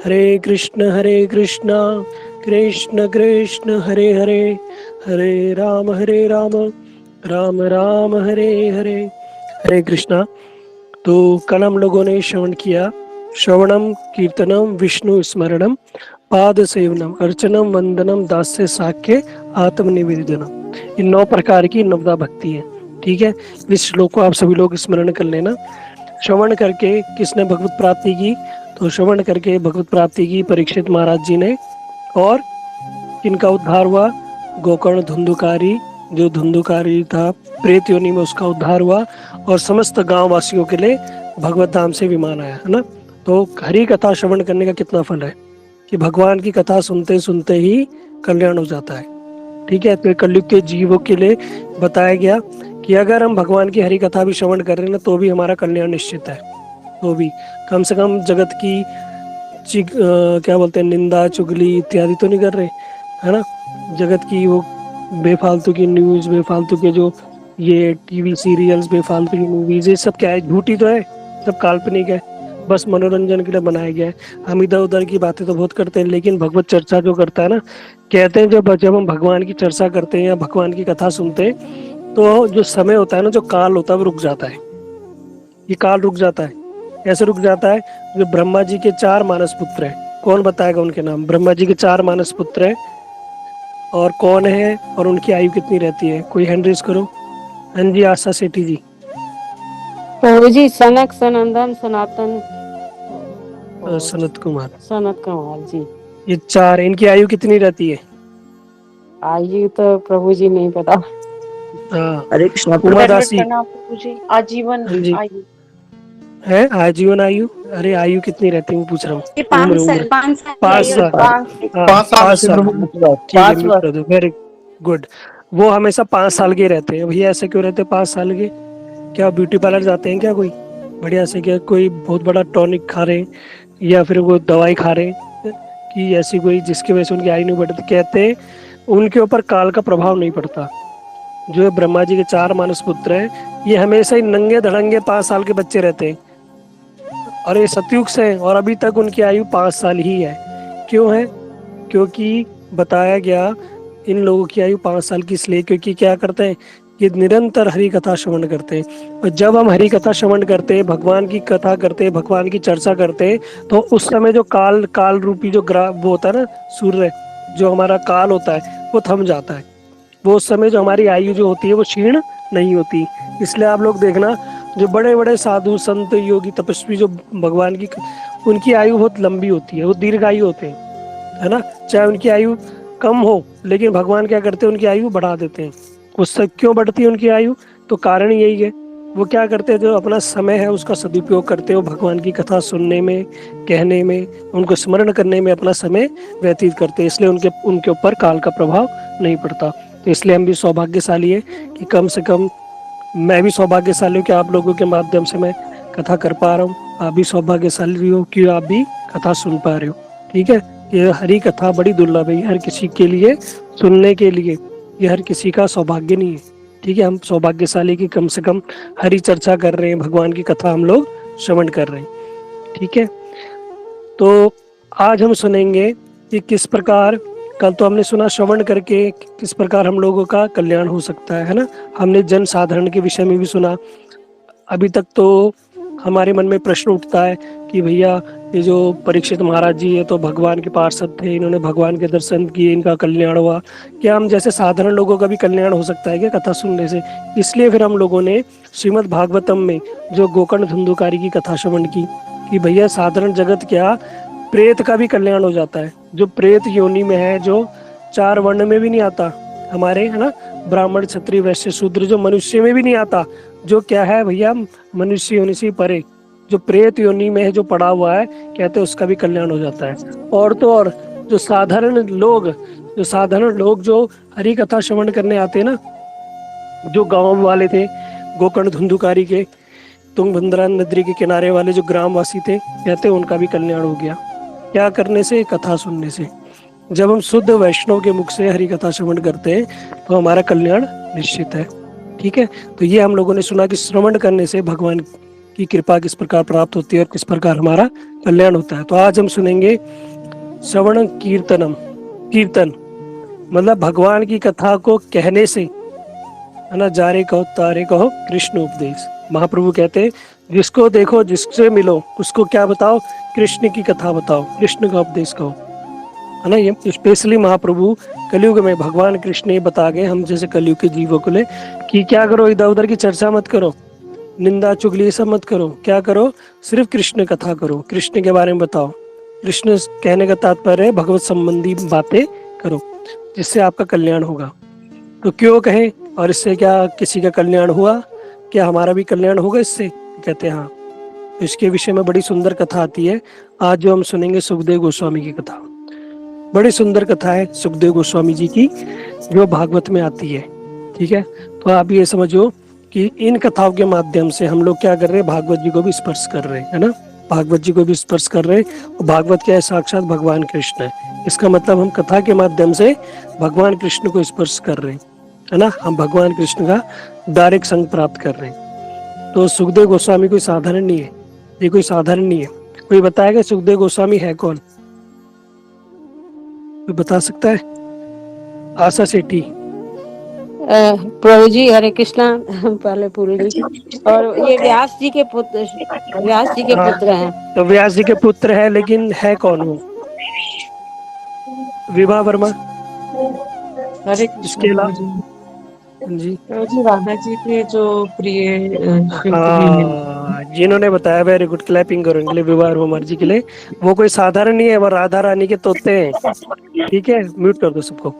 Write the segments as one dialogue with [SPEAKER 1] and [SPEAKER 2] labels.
[SPEAKER 1] हरे कृष्ण कृष्ण कृष्ण हरे हरे, हरे राम राम राम हरे हरे। हरे कृष्णा। तो कल हम लोगों ने श्रवण किया, श्रवणम कीर्तनम विष्णु स्मरणम पाद सेवनम अर्चनम वंदनम दास्य साख्य आत्मनिवेदनम। इन 9 प्रकार की नवदा भक्ति है। ठीक है, इस श्लोक को आप सभी लोग स्मरण कर लेना। श्रवण करके किसने भगवत प्राप्ति की? तो श्रवण करके भगवत प्राप्ति की परीक्षित महाराज जी ने। और किनका उद्धार हुआ? गोकर्ण धुंधुकारी, जो धुंधुकारी था प्रेत योनि में, उसका उद्धार हुआ। और समस्त गांव वासियों के लिए भगवत धाम से विमान आया, है ना। तो हरि कथा श्रवण करने का कितना फल है कि भगवान की कथा सुनते सुनते ही कल्याण हो जाता है। ठीक है, तो कलयुग के जीवों के लिए बताया गया कि अगर हम भगवान की हरि कथा भी श्रवण कर रहे हैं ना, तो भी हमारा कल्याण निश्चित है। तो भी कम से कम जगत की क्या बोलते हैं, निंदा चुगली इत्यादि तो नहीं कर रहे, है ना। जगत की वो बेफालतू की न्यूज, बेफालतू के जो ये टीवी सीरियल्स, बेफालतू की मूवीज, ये सब क्या है? झूठी तो है, सब काल्पनिक है, बस मनोरंजन के लिए बनाया गया है। हम इधर उधर की बातें तो बहुत करते हैं, लेकिन भगवत चर्चा जो करता है ना, कहते हैं जब जब हम भगवान की चर्चा करते हैं या भगवान की कथा सुनते हैं, तो जो समय होता है ना, जो काल होता है वो रुक जाता है। ये काल रुक जाता है। ऐसे रुक जाता है, जो ब्रह्मा जी के 4 मानस पुत्र हैं, कौन बताएगा उनके नाम? ब्रह्मा जी के 4 मानस पुत्र हैं, और कौन है और उनकी आयु कितनी रहती है? कोई हैंड रेज करो। हाँ जी, आशा सेठी जी।
[SPEAKER 2] प्रभु जी, सनक, सनंदन, सनातन,
[SPEAKER 1] सनत कुमार।
[SPEAKER 2] सनत कुमार जी।
[SPEAKER 1] ये 4, इनकी आयु कितनी रहती है?
[SPEAKER 2] आयु तो प्रभु जी नहीं पता।
[SPEAKER 1] हाँ,
[SPEAKER 3] हरे कृष्ण।
[SPEAKER 1] उमा दासी।
[SPEAKER 3] प्रभु जी, आजीवन
[SPEAKER 1] हाँ जी,
[SPEAKER 3] आयु।
[SPEAKER 1] है आजीवन आयु। अरे आयु कितनी रहती है वो पूछ रहा हूँ।
[SPEAKER 3] ये
[SPEAKER 1] उम्र
[SPEAKER 3] 5
[SPEAKER 1] उम्र
[SPEAKER 3] साल 5 साल की
[SPEAKER 1] 5
[SPEAKER 3] आयु
[SPEAKER 1] साल।
[SPEAKER 3] रहती है।
[SPEAKER 1] हाँ,
[SPEAKER 4] 5 साल
[SPEAKER 1] 5
[SPEAKER 4] से
[SPEAKER 1] साल। ठीक है,
[SPEAKER 4] 5
[SPEAKER 1] म्यूट
[SPEAKER 4] वर्ष।
[SPEAKER 1] कर दो। Very good. वो हमेशा 5 साल के रहते हैं भैया। ऐसे क्यों रहते हैं 5 साल के? क्या ब्यूटी पार्लर जाते हैं क्या कोई बढ़िया से? क्या कोई बहुत बड़ा टॉनिक खा रहे हैं, या फिर वो दवाई खा रहे हैं कि ऐसी कोई जिसकी वजह से उनकी आयु नहीं बढ़ती? कहते हैं उनके ऊपर काल का प्रभाव नहीं पड़ता। जो ब्रह्मा जी के 4 मानस पुत्र हैं, ये हमेशा ही नंगे धड़ंगे 5 साल के बच्चे रहते हैं, और ये सतयुग से हैं, और अभी तक उनकी आयु 5 साल ही है। क्यों है? क्योंकि बताया गया इन लोगों की आयु 5 साल की इसलिए क्योंकि क्या करते हैं, ये निरंतर हरि कथा श्रवण करते हैं। और जब हम हरि कथा श्रवण करते हैं, भगवान की कथा करते हैं, भगवान की चर्चा करते हैं, तो उस समय जो काल रूपी जो वो होता है ना, सूर्य, जो हमारा काल होता है वो थम जाता है। वो उस समय जो हमारी आयु जो होती है वो क्षीण नहीं होती। इसलिए आप लोग देखना, जो बड़े बड़े साधु संत योगी तपस्वी जो भगवान की, उनकी आयु बहुत लंबी होती है, वो दीर्घायु होते हैं, है ना। चाहे उनकी आयु कम हो, लेकिन भगवान क्या करते हैं, उनकी आयु बढ़ा देते हैं। उससे क्यों बढ़ती है उनकी आयु? तो कारण यही है, वो क्या करते हैं, जो अपना समय है उसका सदुपयोग करते हो भगवान की कथा सुनने में, कहने में, उनको स्मरण करने में अपना समय व्यतीत करते हैं। इसलिए उनके ऊपर काल का प्रभाव नहीं पड़ता। तो इसलिए हम भी सौभाग्यशाली है कि कम से कम मैं भी सौभाग्यशाली हूँ कि आप लोगों के माध्यम से मैं कथा कर पा रहा हूँ। आप भी सौभाग्यशाली हो कि आप भी कथा सुन पा रहे हो। ठीक है, ये हरी कथा बड़ी दुर्लभ है, हर किसी के लिए सुनने के लिए ये हर किसी का सौभाग्य नहीं है। ठीक है, हम सौभाग्यशाली की कम से कम हरी चर्चा कर रहे हैं, भगवान की कथा हम लोग श्रवण कर रहे हैं। ठीक है, तो आज हम सुनेंगे कि किस प्रकार, कल तो हमने सुना श्रवण करके किस प्रकार हम लोगों का कल्याण हो सकता है ना। हमने जन साधारण के विषय में भी सुना। अभी तक तो हमारे मन में प्रश्न उठता है कि भैया ये जो परीक्षित महाराज जी है तो भगवान के पार्षद थे, इन्होंने भगवान के दर्शन किए, इनका कल्याण हुआ। क्या हम जैसे साधारण लोगों का भी कल्याण हो सकता है क्या कथा सुनने से? इसलिए फिर हम लोगों ने श्रीमद् भागवतम में जो गोकर्ण धुंधुकारी की कथा श्रवण की कि भैया साधारण जगत क्या, प्रेत का भी कल्याण हो जाता है। जो प्रेत योनि में है, जो 4 वर्ण में भी नहीं आता हमारे, है ना, ब्राह्मण क्षत्रिय वैश्य शूद्र, जो मनुष्य में भी नहीं आता, जो क्या है भैया मनुष्य योनि से परे, जो प्रेत योनि में है, जो पड़ा हुआ है, कहते हैं उसका भी कल्याण हो जाता है। और तो और जो साधारण लोग जो हरि कथा श्रवण करने आते हैं ना, जो गांव वाले थे गोकर्ण धुंधुकारी के, तुंगभद्रा नदी के किनारे वाले जो ग्रामवासी थे, कहते हैं उनका भी कल्याण हो गया। क्या करने से? कथा सुनने से। जब हम शुद्ध वैष्णव के मुख से हरि कथा श्रवण करते हैं तो हमारा कल्याण निश्चित है। ठीक है, तो ये हम लोगों ने सुना कि श्रवण करने से भगवान कि कृपा किस प्रकार प्राप्त होती है और किस प्रकार हमारा कल्याण होता है। तो आज हम सुनेंगे श्रवण कीर्तनम। कीर्तन मतलब भगवान की कथा को कहने से, है ना, जारे कहो तारे कहो कृष्ण उपदेश। महाप्रभु कहते हैं जिसको देखो जिससे मिलो उसको क्या बताओ, कृष्ण की कथा बताओ, कृष्ण का उपदेश कहो, है ना। ये स्पेशली महाप्रभु कलयुग में भगवान कृष्ण ये बता गए हम जैसे कलयुग के जीवों को ले कि क्या करो, इधर उधर की चर्चा मत करो, निंदा चुगली सब मत करो, क्या करो, सिर्फ कृष्ण कथा करो, कृष्ण के बारे में बताओ। कृष्ण कहने का तात्पर्य है भगवत संबंधी बातें करो जिससे आपका कल्याण होगा। तो क्यों कहें, और इससे क्या किसी का कल्याण हुआ, क्या हमारा भी कल्याण होगा इससे? कहते हैं हाँ। तो इसके विषय में बड़ी सुंदर कथा आती है। आज जो हम सुनेंगे सुखदेव गोस्वामी की कथा, बड़ी सुंदर कथा है सुखदेव गोस्वामी जी की जो भागवत में आती है। ठीक है, तो आप ये समझो कि इन कथाओं के माध्यम से हम लोग क्या कर रहे हैं, भागवत जी को भी स्पर्श कर रहे हैं, है ना। भागवत जी को भी स्पर्श कर रहे हैं और भागवत क्या है, साक्षात भगवान कृष्ण है। इसका मतलब हम कथा के माध्यम से भगवान कृष्ण को स्पर्श कर रहे हैं, है ना। हम भगवान कृष्ण का डायरेक्ट संग प्राप्त कर रहे हैं। तो सुखदेव गोस्वामी कोई साधारण नहीं है, ये कोई साधारण नहीं है। कोई बताएगा सुखदेव गोस्वामी है कौन? कोई बता सकता है? आशा सेठी।
[SPEAKER 2] प्रभु जी हरे कृष्णा। पहले भूल गई। और ये व्यास जी के पुत्र, व्यास जी के
[SPEAKER 1] हाँ,
[SPEAKER 2] पुत्र हैं।
[SPEAKER 1] तो व्यास जी के पुत्र है, लेकिन है कौन वो? विभा वर्मा।
[SPEAKER 4] हरे
[SPEAKER 1] इसके
[SPEAKER 4] कृष्ण प्रभु
[SPEAKER 1] अलावा
[SPEAKER 4] जी।
[SPEAKER 1] जी,
[SPEAKER 4] प्रभु जी राधा जी के जो प्रिय शिल्प भी हैं।
[SPEAKER 1] हाँ, जिन्होंने बताया, वेरी गुड, क्लैपिंग करो इनके लिए, विभा वर्मा जी के लिए। वो कोई साधारण नहीं है, वो राधा रानी के तोते हैं। ठीक है, म्यूट कर दो सबको।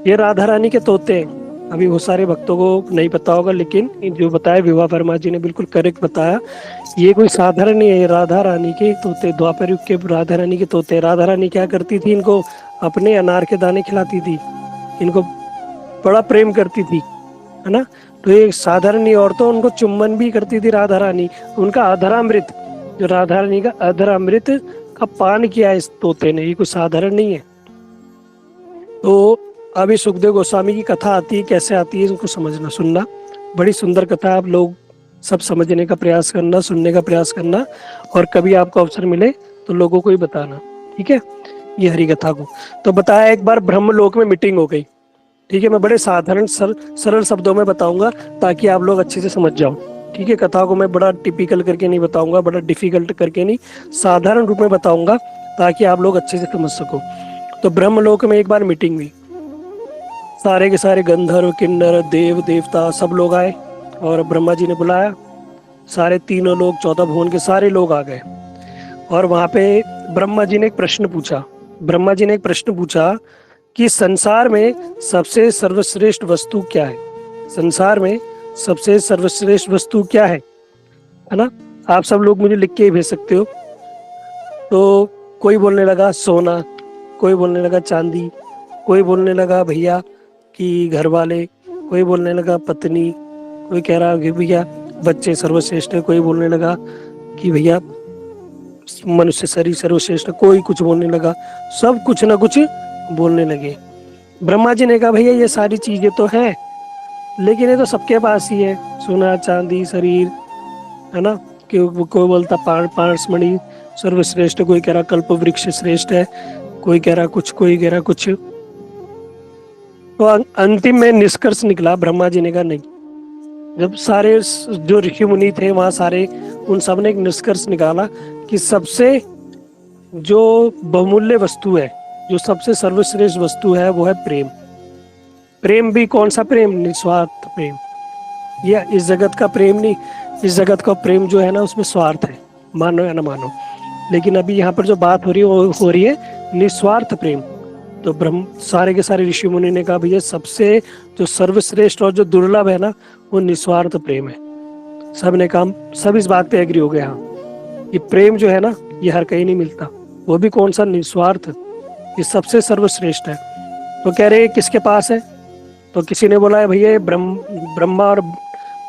[SPEAKER 1] ये राधा रानी के तोते हैं। अभी बहुत सारे भक्तों को नहीं पता होगा, लेकिन जो बताया विभा वर्मा जी ने बिल्कुल करेक्ट बताया। ये कोई साधारण नहीं है, ये राधा रानी के तोते, द्वापर युग के राधा रानी के तोते। राधा रानी क्या करती थी, इनको अपने अनार के दाने खिलाती थी, इनको बड़ा प्रेम करती थी, है ना। तो ये साधारण नहीं, औरतों उनको चुम्बन भी करती थी राधा रानी। उनका अधरामृत, जो राधा रानी का अधरामृत का पान किया इस तोते ने, ये कोई साधारण नहीं है। तो अभी सुखदेव गोस्वामी की कथा आती है, कैसे आती है इसको समझना, सुनना। बड़ी सुंदर कथा, आप लोग सब समझने का प्रयास करना, सुनने का प्रयास करना, और कभी आपको अवसर मिले तो लोगों को ही बताना। ठीक है, ये हरी कथा को तो बताया। एक बार ब्रह्मलोक में मीटिंग हो गई। ठीक है, मैं बड़े साधारण सरल शब्दों में बताऊंगा ताकि आप लोग अच्छे से समझ जाओ। ठीक है, कथा को मैं बड़ा टिपिकल करके नहीं बताऊंगा, बड़ा डिफिकल्ट करके नहीं, साधारण रूप में बताऊंगा ताकि आप लोग अच्छे से समझ सको। तो ब्रह्मलोक में एक बार मीटिंग हुई, सारे के सारे गंधर्व किन्नर देव देवता सब लोग आए और ब्रह्मा जी ने बुलाया। सारे तीनों लोग, 14 भुवन के सारे लोग आ गए। और वहां पे ब्रह्मा जी ने एक प्रश्न पूछा। ब्रह्मा जी ने एक प्रश्न पूछा कि संसार में सबसे सर्वश्रेष्ठ वस्तु क्या है? संसार में सबसे सर्वश्रेष्ठ वस्तु क्या है ना। आप सब लोग मुझे लिख के ही भेज सकते हो। तो कोई बोलने लगा सोना, कोई बोलने लगा चांदी, कोई बोलने लगा भैया कि घर वाले, कोई बोलने लगा पत्नी, कोई कह रहा कि भैया बच्चे सर्वश्रेष्ठ है, कोई बोलने लगा कि भैया मनुष्य शरीर सर्वश्रेष्ठ, कोई कुछ बोलने लगा। सब कुछ ना कुछ बोलने लगे। ब्रह्मा जी ने कहा भैया ये सारी चीजें तो हैं, लेकिन ये तो सबके पास ही है, सोना चांदी शरीर, है ना। कि कोई बोलता पारसमणि सर्वश्रेष्ठ, कोई कह रहा कल्प वृक्ष श्रेष्ठ है, कोई कह रहा कुछ, कोई कह रहा कुछ। तो अंतिम में निष्कर्ष निकला, ब्रह्मा जी ने कहा नहीं। जब सारे जो ऋषि मुनि थे वहां सारे, उन सब ने एक निष्कर्ष निकाला कि सबसे जो बहुमूल्य वस्तु है, जो सबसे सर्वश्रेष्ठ वस्तु है, वो है प्रेम। प्रेम भी कौन सा प्रेम? निस्वार्थ प्रेम। यह इस जगत का प्रेम नहीं, इस जगत का प्रेम जो है ना उसमें स्वार्थ है, मानो या ना मानो। लेकिन अभी यहाँ पर जो बात हो रही है वो हो रही है निस्वार्थ प्रेम। तो ब्रह्म सारे के सारे ऋषि मुनि ने कहा भैया सबसे जो सर्वश्रेष्ठ और जो दुर्लभ है ना वो निस्वार्थ प्रेम है। सब ने कहा, सब इस बात पे एग्री हो गए, हाँ ये प्रेम जो है ना ये हर कहीं नहीं मिलता, वो भी कौन सा? निस्वार्थ, ये सबसे सर्वश्रेष्ठ है। तो कह रहे किसके पास है? तो किसी ने बोला है भैया ये ब्रह्मा और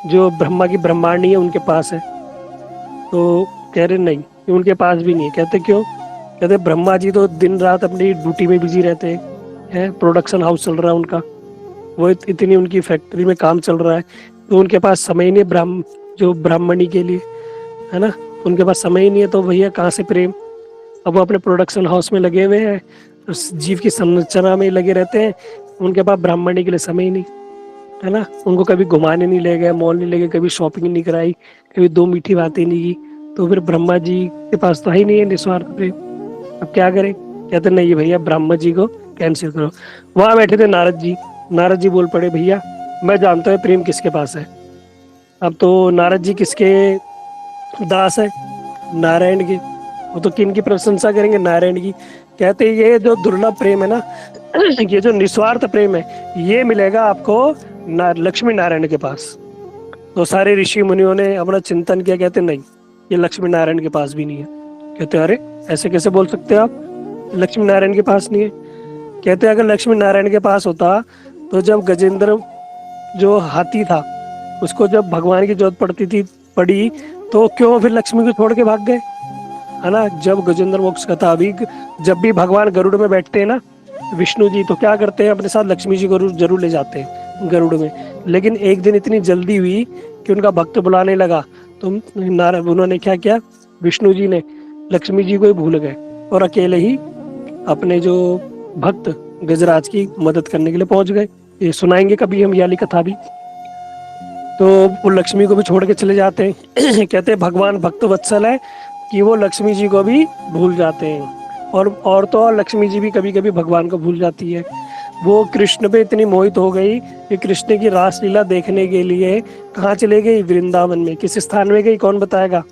[SPEAKER 1] जो ब्रह्मा की ब्रह्मांडी है उनके पास है। तो कह रहे नहीं, ये उनके पास भी नहीं है। कहते क्यों? कहते ब्रह्मा जी तो दिन रात अपनी ड्यूटी में बिजी रहते हैं, प्रोडक्शन हाउस चल रहा है उनका, वो इतनी उनकी फैक्ट्री में काम चल रहा है, तो उनके पास समय नहीं है जो ब्राह्मणी के लिए। है ना, उनके पास समय ही नहीं है, तो भैया कहाँ से प्रेम। अब वो अपने प्रोडक्शन हाउस में लगे हुए हैं, उस जीव की संरचना में लगे रहते हैं, उनके पास ब्राह्मणी के लिए समय ही नहीं, है ना। उनको कभी घुमाने नहीं ले गए, मॉल नहीं ले गए, कभी शॉपिंग नहीं कराई, कभी दो मीठी बातें नहीं की, तो फिर ब्रह्मा जी के पास तो है ही नहीं है निस्वार्थ प्रेम। अब क्या करें, कहते नहीं भैया ब्रह्मा जी को कैंसिल करो। वहां बैठे थे नारद जी, नारद जी बोल पड़े भैया मैं जानता हूँ प्रेम किसके पास है। अब तो नारद जी किसके दास है, नारायण के। वो तो किन की प्रशंसा करेंगे, नारायण की। कहते ये जो दुर्लभ प्रेम है ना, ये जो निस्वार्थ प्रेम है, ये मिलेगा आपको लक्ष्मी नारायण के पास। तो सारे ऋषि मुनियों ने अपना चिंतन किया, कहते नहीं ये लक्ष्मी नारायण के पास भी नहीं है। कहते अरे ऐसे कैसे बोल सकते हो आप, लक्ष्मी नारायण के पास नहीं है। कहते अगर लक्ष्मी नारायण के पास होता तो जब गजेंद्र जो हाथी था उसको जब भगवान की जरूरत पड़ी तो क्यों फिर लक्ष्मी को छोड़ के भाग गए, है ना। जब गजेंद्र मोक्ष कथा अभी, जब भी भगवान गरुड़ में बैठते हैं ना विष्णु जी, तो क्या करते हैं अपने साथ लक्ष्मी जी को जरूर ले जाते हैं गरुड़ में। लेकिन एक दिन इतनी जल्दी हुई कि उनका भक्त बुलाने लगा, तो उन्होंने क्या किया, विष्णु जी ने लक्ष्मी जी को ही भूल गए और अकेले ही अपने जो भक्त गजराज की मदद करने के लिए पहुंच गए। ये सुनाएंगे कभी हम याली कथा भी। तो वो लक्ष्मी को भी छोड़ के चले जाते हैं। कहते हैं भगवान भक्त वत्सल है कि वो लक्ष्मी जी को भी भूल जाते हैं। और तो और लक्ष्मी जी भी कभी कभी भगवान को भूल जाती है। वो कृष्ण पे इतनी मोहित हो गई कि कृष्ण की रासलीला देखने के लिए कहाँ चले गई, वृंदावन में। किस स्थान में गई, कौन बताएगा।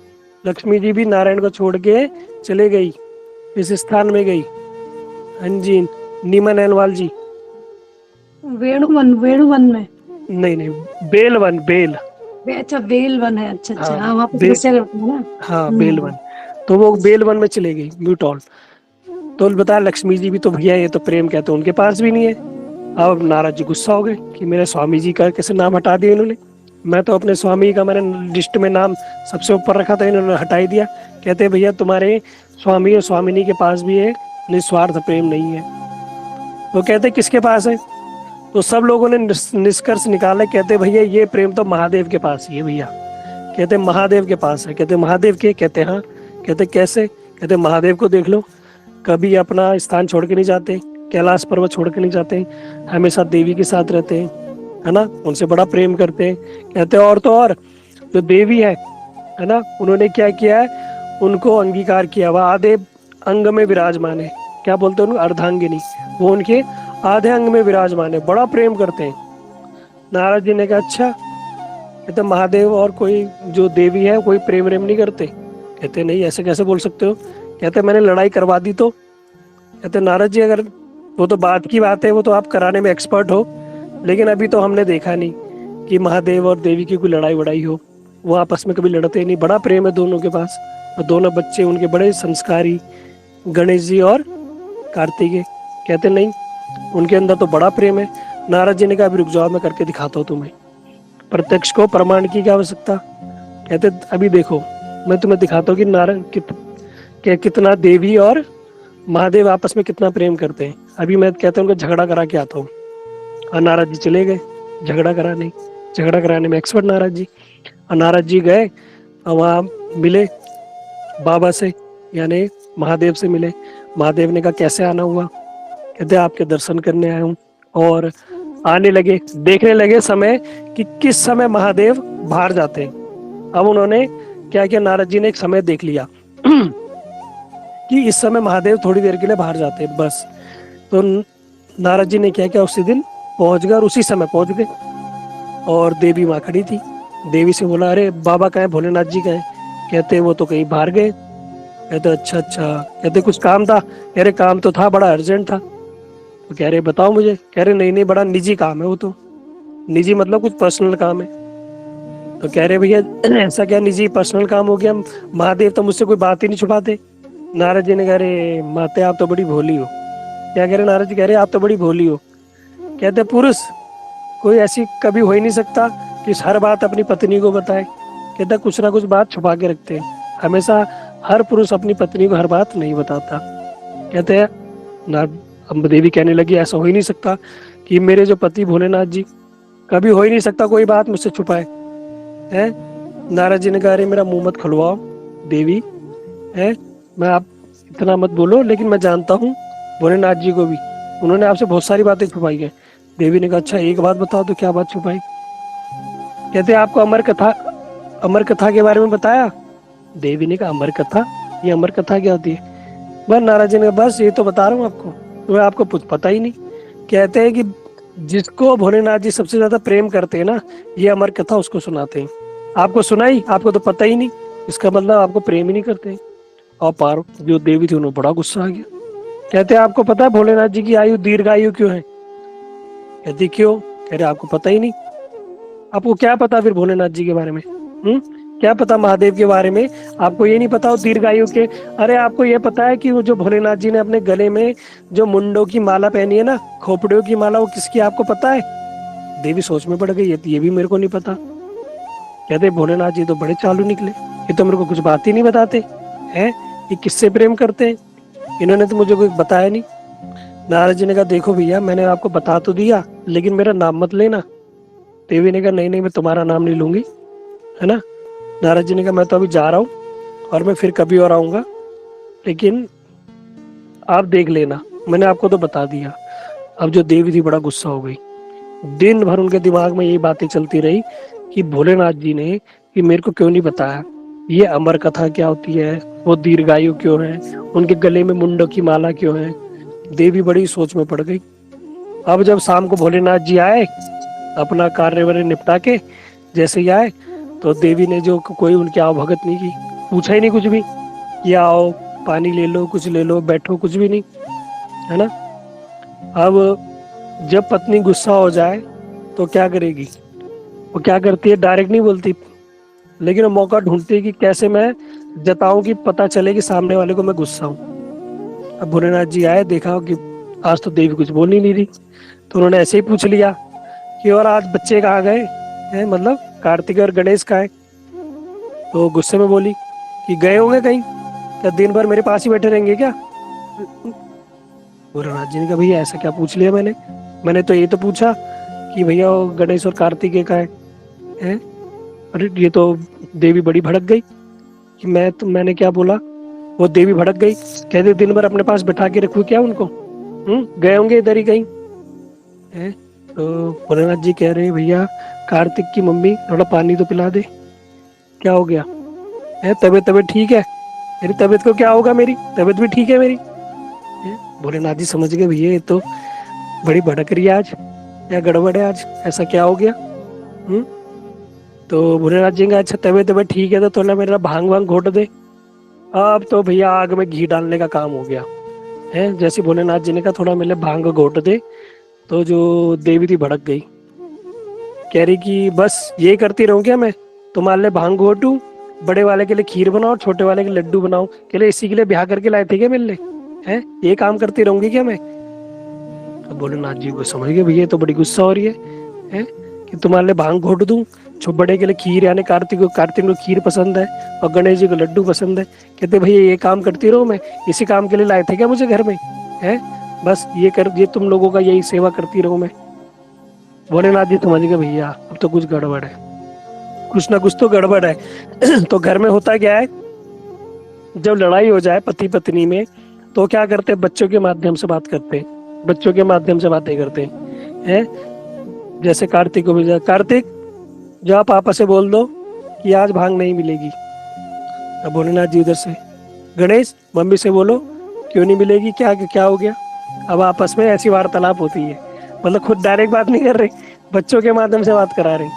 [SPEAKER 1] लक्ष्मी जी भी नारायण को छोड़ के चले गई, किस स्थान में गई। हाँ जी, नीमा नैनवाल जी।
[SPEAKER 2] वेणुवन में।
[SPEAKER 1] नहीं नहीं, बेलवन, बेल।
[SPEAKER 2] अच्छा बेलवन है, अच्छा अच्छा,
[SPEAKER 1] हाँ,
[SPEAKER 2] हाँ वहाँ पे तपस्या करते हैं ना।
[SPEAKER 1] हाँ बेलवन। तो वो बेलवन में चले गई, म्यूटॉल। तो बताया लक्ष्मी जी भी तो भैया ये तो प्रेम कहते उनके पास भी नहीं है। अब नारद जी गुस्सा हो गए कि मेरे स्वामी जी का कैसे नाम हटा दिया इन्होंने। मैं तो अपने स्वामी का मैंने लिस्ट में नाम सबसे ऊपर रखा था, इन्होंने हटा ही दिया। कहते भैया तुम्हारे स्वामी और स्वामिनी के पास भी है निस्वार्थ प्रेम नहीं है। वो कहते किसके पास है, तो सब लोगों ने निष्कर्ष निकाला। कहते भैया ये प्रेम तो महादेव के पास ही है भैया। कहते महादेव के पास है। कहते महादेव के, कहते हाँ। कहते कैसे, कहते महादेव को देख लो, कभी अपना स्थान छोड़ के नहीं जाते, कैलाश पर्वत छोड़ के नहीं जाते, हमेशा देवी के साथ रहते हैं, है ना, उनसे बड़ा प्रेम करते हैं। कहते और तो और जो देवी है ना, उन्होंने क्या किया है, उनको अंगीकार किया, वह आधे अंग में विराजमान है। क्या बोलते हैं उनको, अर्धांगिनी। वो उनके आधे अंग में विराजमान है, बड़ा प्रेम करते हैं। नारद जी ने कहा अच्छा, कहते महादेव और कोई जो देवी है कोई प्रेम प्रेम नहीं करते। कहते नहीं ऐसे कैसे बोल सकते हो। कहते मैंने लड़ाई करवा दी तो। कहते नारद जी अगर वो तो बात की बात है, वो तो आप कराने में एक्सपर्ट हो, लेकिन अभी तो हमने देखा नहीं कि महादेव और देवी की कोई लड़ाई वड़ाई हो। वो आपस में कभी लड़ते नहीं, बड़ा प्रेम है दोनों के पास। और दोनों बच्चे उनके बड़े संस्कारी, गणेश जी और कार्तिकेय। कहते नहीं उनके अंदर तो बड़ा प्रेम है। नारद जी ने कहा अभी रुक जाओ, मैं करके दिखाता हूँ तुम्हें, प्रत्यक्ष को प्रमाण की क्या आवश्यकता। कहते अभी देखो मैं तुम्हें दिखाता हूँ कि नारद कितना देवी और महादेव आपस में कितना प्रेम करते हैं। अभी मैं कहता हूँ उनको झगड़ा करा के आता हूँ। और नारद जी चले गए झगड़ा कराने में एक्सपर्ट नारद जी। और नारद जी गए और वहाँ मिले बाबा से, यानी महादेव से मिले। महादेव ने कहा कैसे आना हुआ। कहते आपके दर्शन करने आया हूँ। और आने लगे, देखने लगे समय कि किस समय महादेव बाहर जाते हैं। अब उन्होंने क्या किया, नारद जी ने एक समय देख लिया कि इस समय महादेव थोड़ी देर के लिए बाहर जाते हैं बस। तो नारद जी ने क्या किया, उसी दिन पहुंच गए और उसी समय पहुंच गए। और देवी माँ खड़ी थी। देवी से बोला अरे बाबा कहाँ है, भोलेनाथ जी कहाँ है। कहते वो तो कहीं बाहर गए। कहते अच्छा अच्छा। कहते कुछ काम था। कह रहे काम तो था, बड़ा अर्जेंट था। तो कह रहे बताओ मुझे। कह रहे नहीं नहीं बड़ा निजी काम है वो तो। निजी मतलब कुछ पर्सनल काम है। तो कह रहे भैया ऐसा क्या निजी पर्सनल काम हो गया, महादेव तो मुझसे कोई बात ही नहीं छुपाते। नारद जी ने कह रहे माते आप तो बड़ी भोली हो। क्या कह रहे नारद जी, कह रहे आप तो बड़ी भोली हो। कहते पुरुष कोई ऐसी कभी हो ही नहीं सकता कि हर बात अपनी पत्नी को बताए। कहता कुछ ना कुछ बात छुपा के रखते हैं, हमेशा हर पुरुष अपनी पत्नी को हर बात नहीं बताता। कहते हैं ना, देवी कहने लगी ऐसा हो ही नहीं सकता कि मेरे जो पति भोलेनाथ जी, कभी हो ही नहीं सकता कोई बात मुझसे छुपाए है। नारद जी ने कहा, अरे मेरा मुंह मत खुलवाओ देवी, है मैं आप इतना मत बोलो, लेकिन मैं जानता हूँ भोलेनाथ जी को भी, उन्होंने आपसे बहुत सारी बातें छुपाई है। देवी ने कहा, अच्छा एक बात बताओ तो क्या बात छुपाई? कहते आपको अमर कथा के बारे में बताया? देवी ने कहा, अमर कथा? ये अमर कथा क्या होती है? बस नारद जी ने कहा, बस ये तो बता रहा हूँ आपको, तुम्हें आपको कुछ पता ही नहीं। कहते हैं कि जिसको भोलेनाथ जी सबसे ज्यादा प्रेम करते हैं ना, ये अमर कथा उसको सुनाते हैं। आपको सुनाई, आपको तो पता ही नहीं, इसका मतलब आपको प्रेम ही नहीं करते। और पार्वती जो देवी थी उन्हें बड़ा गुस्सा आ गया। कहते हैं आपको पता है भोलेनाथ जी की आयु दीर्घायु क्यों है? कहती क्यों? कह रहे आपको पता ही नहीं। आपको क्या पता फिर भोलेनाथ जी के बारे में? क्या पता महादेव के बारे में? आपको ये नहीं पता वो दीर्घायु के? अरे आपको ये पता है कि वो जो भोलेनाथ जी ने अपने गले में जो मुंडों की माला पहनी है ना, खोपड़ियों की माला, वो किसकी आपको पता है? देवी सोच में पड़ गई, ये भी मेरे को नहीं पता। कहते भोलेनाथ जी तो बड़े चालू निकले, ये तो मेरे को कुछ बात ही नहीं बताते हैं, ये किससे प्रेम करते हैं, इन्होंने तो मुझे कोई बताया नहीं। नारद जी ने कहा, देखो भैया मैंने आपको बता तो दिया, लेकिन मेरा नाम मत लेना। देवी ने कहा, नहीं नहीं मैं तुम्हारा नाम नहीं लूंगी, है ना। नारद जी ने कहा, मैं तो अभी जा रहा हूँ और मैं फिर कभी और आऊंगा, लेकिन आप देख लेना, मैंने आपको तो बता दिया। अब जो देवी थी बड़ा गुस्सा हो गई, दिन भर उनके दिमाग में यही बातें चलती रही कि भोलेनाथ जी ने कि मेरे को क्यों नहीं बताया, ये अमर कथा क्या होती है, वो दीर्घायु क्यों है, उनके गले में मुंडों की माला क्यों है। देवी बड़ी सोच में पड़ गई। अब जब शाम को भोलेनाथ जी आए अपना कार्य वार्य निपटा के, जैसे ही आए तो देवी ने जो कोई उनकी आवभगत नहीं की, पूछा ही नहीं कुछ भी कि आओ पानी ले लो, कुछ ले लो, बैठो, कुछ भी नहीं, है ना। अब जब पत्नी गुस्सा हो जाए तो क्या करेगी? वो क्या करती है, डायरेक्ट नहीं बोलती, लेकिन वो मौका ढूंढती है कि कैसे मैं जताऊं कि पता चले कि सामने वाले को मैं गुस्सा हूं। अब भोलेनाथ जी आए, देखा कि आज तो देवी कुछ बोल ही नहीं रही, तो उन्होंने ऐसे ही पूछ लिया कि और आज बच्चे कहाँ गए हैं, मतलब कार्तिक और गणेश कहाँ है? तो गुस्से में बोली कि गए होंगे कहीं, क्या दिन भर मेरे पास ही बैठे रहेंगे क्या? भोलेनाथ जी ने कहा, भैया ऐसा क्या पूछ लिया मैंने तो ये तो पूछा कि भैया वो गणेश और कार्तिकेय का है? अरे ये तो देवी बड़ी भड़क गई कि मैंने क्या बोला। वो देवी भड़क गई, कहते दिन भर अपने पास बैठा के रखूं क्या उनको? गए होंगे इधर ही कहीं, है? तो भोलेनाथ जी कह रहे, भैया कार्तिक की मम्मी थोड़ा पानी तो पिला दे, क्या हो गया है? तबीयत ठीक है? मेरी तबीयत को क्या होगा, मेरी तबीयत भी ठीक है मेरी। भोलेनाथ जी समझ गए, भैया ये तो बड़ी भड़क रही है आज, क्या गड़बड़ है आज, ऐसा क्या हो गया? तो भोलेनाथ जी का, अच्छा तबीयत ठीक है तो थोड़ा मेरा भांग वांग घोट दे। अब तो भैया आग में घी डालने का काम हो गया है। जैसे भोलेनाथ जी ने कहा थोड़ा मेरे भांग घोट दे, तो जो देवी थी भड़क गई, कह रही कि बस ये करती रहूं क्या मैं, तुम्हारे लिए भांग घोटूं, बड़े वाले के लिए खीर बनाओ, छोटे वाले के लड्डू बनाओ, के लिए इसी के लिए ब्याह करके लाए थे क्या मेरे लिए, है? ये काम करती रहूंगी क्या मैं? तो भोलेनाथ जी को समझ गए, भैया तो बड़ी गुस्सा हो रही है कि तुम्हारे लिए भांग घोट दूं, बड़े के लिए खीर, यानी कार्तिक को खीर पसंद है और गणेश जी को लड्डू पसंद है। कहते भैया ये काम करती रहो, मैं इसी काम के लिए लाए थे क्या मुझे घर में, है? बस ये तुम लोगों का यही सेवा करती रहो मैं। भोलेनाथ जी समझ गए, भैया अब तो कुछ गड़बड़ है, कुछ ना कुछ तो गड़बड़ है। तो घर में होता क्या है, जब लड़ाई हो जाए पति पत्नी में, तो क्या करते हैं, बच्चों के माध्यम से बात करते हैं, बच्चों के माध्यम से बातें करते हैं। जैसे कार्तिक को मिल जाए, कार्तिक जाओ पापा से बोल दो कि आज भांग नहीं मिलेगी। अब भोलेनाथ जी उधर से, गणेश मम्मी से बोलो क्यों नहीं मिलेगी, क्या क्या हो गया। अब आपस में ऐसी वार्तालाप होती है, मतलब खुद डायरेक्ट बात नहीं कर रहे, बच्चों के माध्यम से बात करा रहे।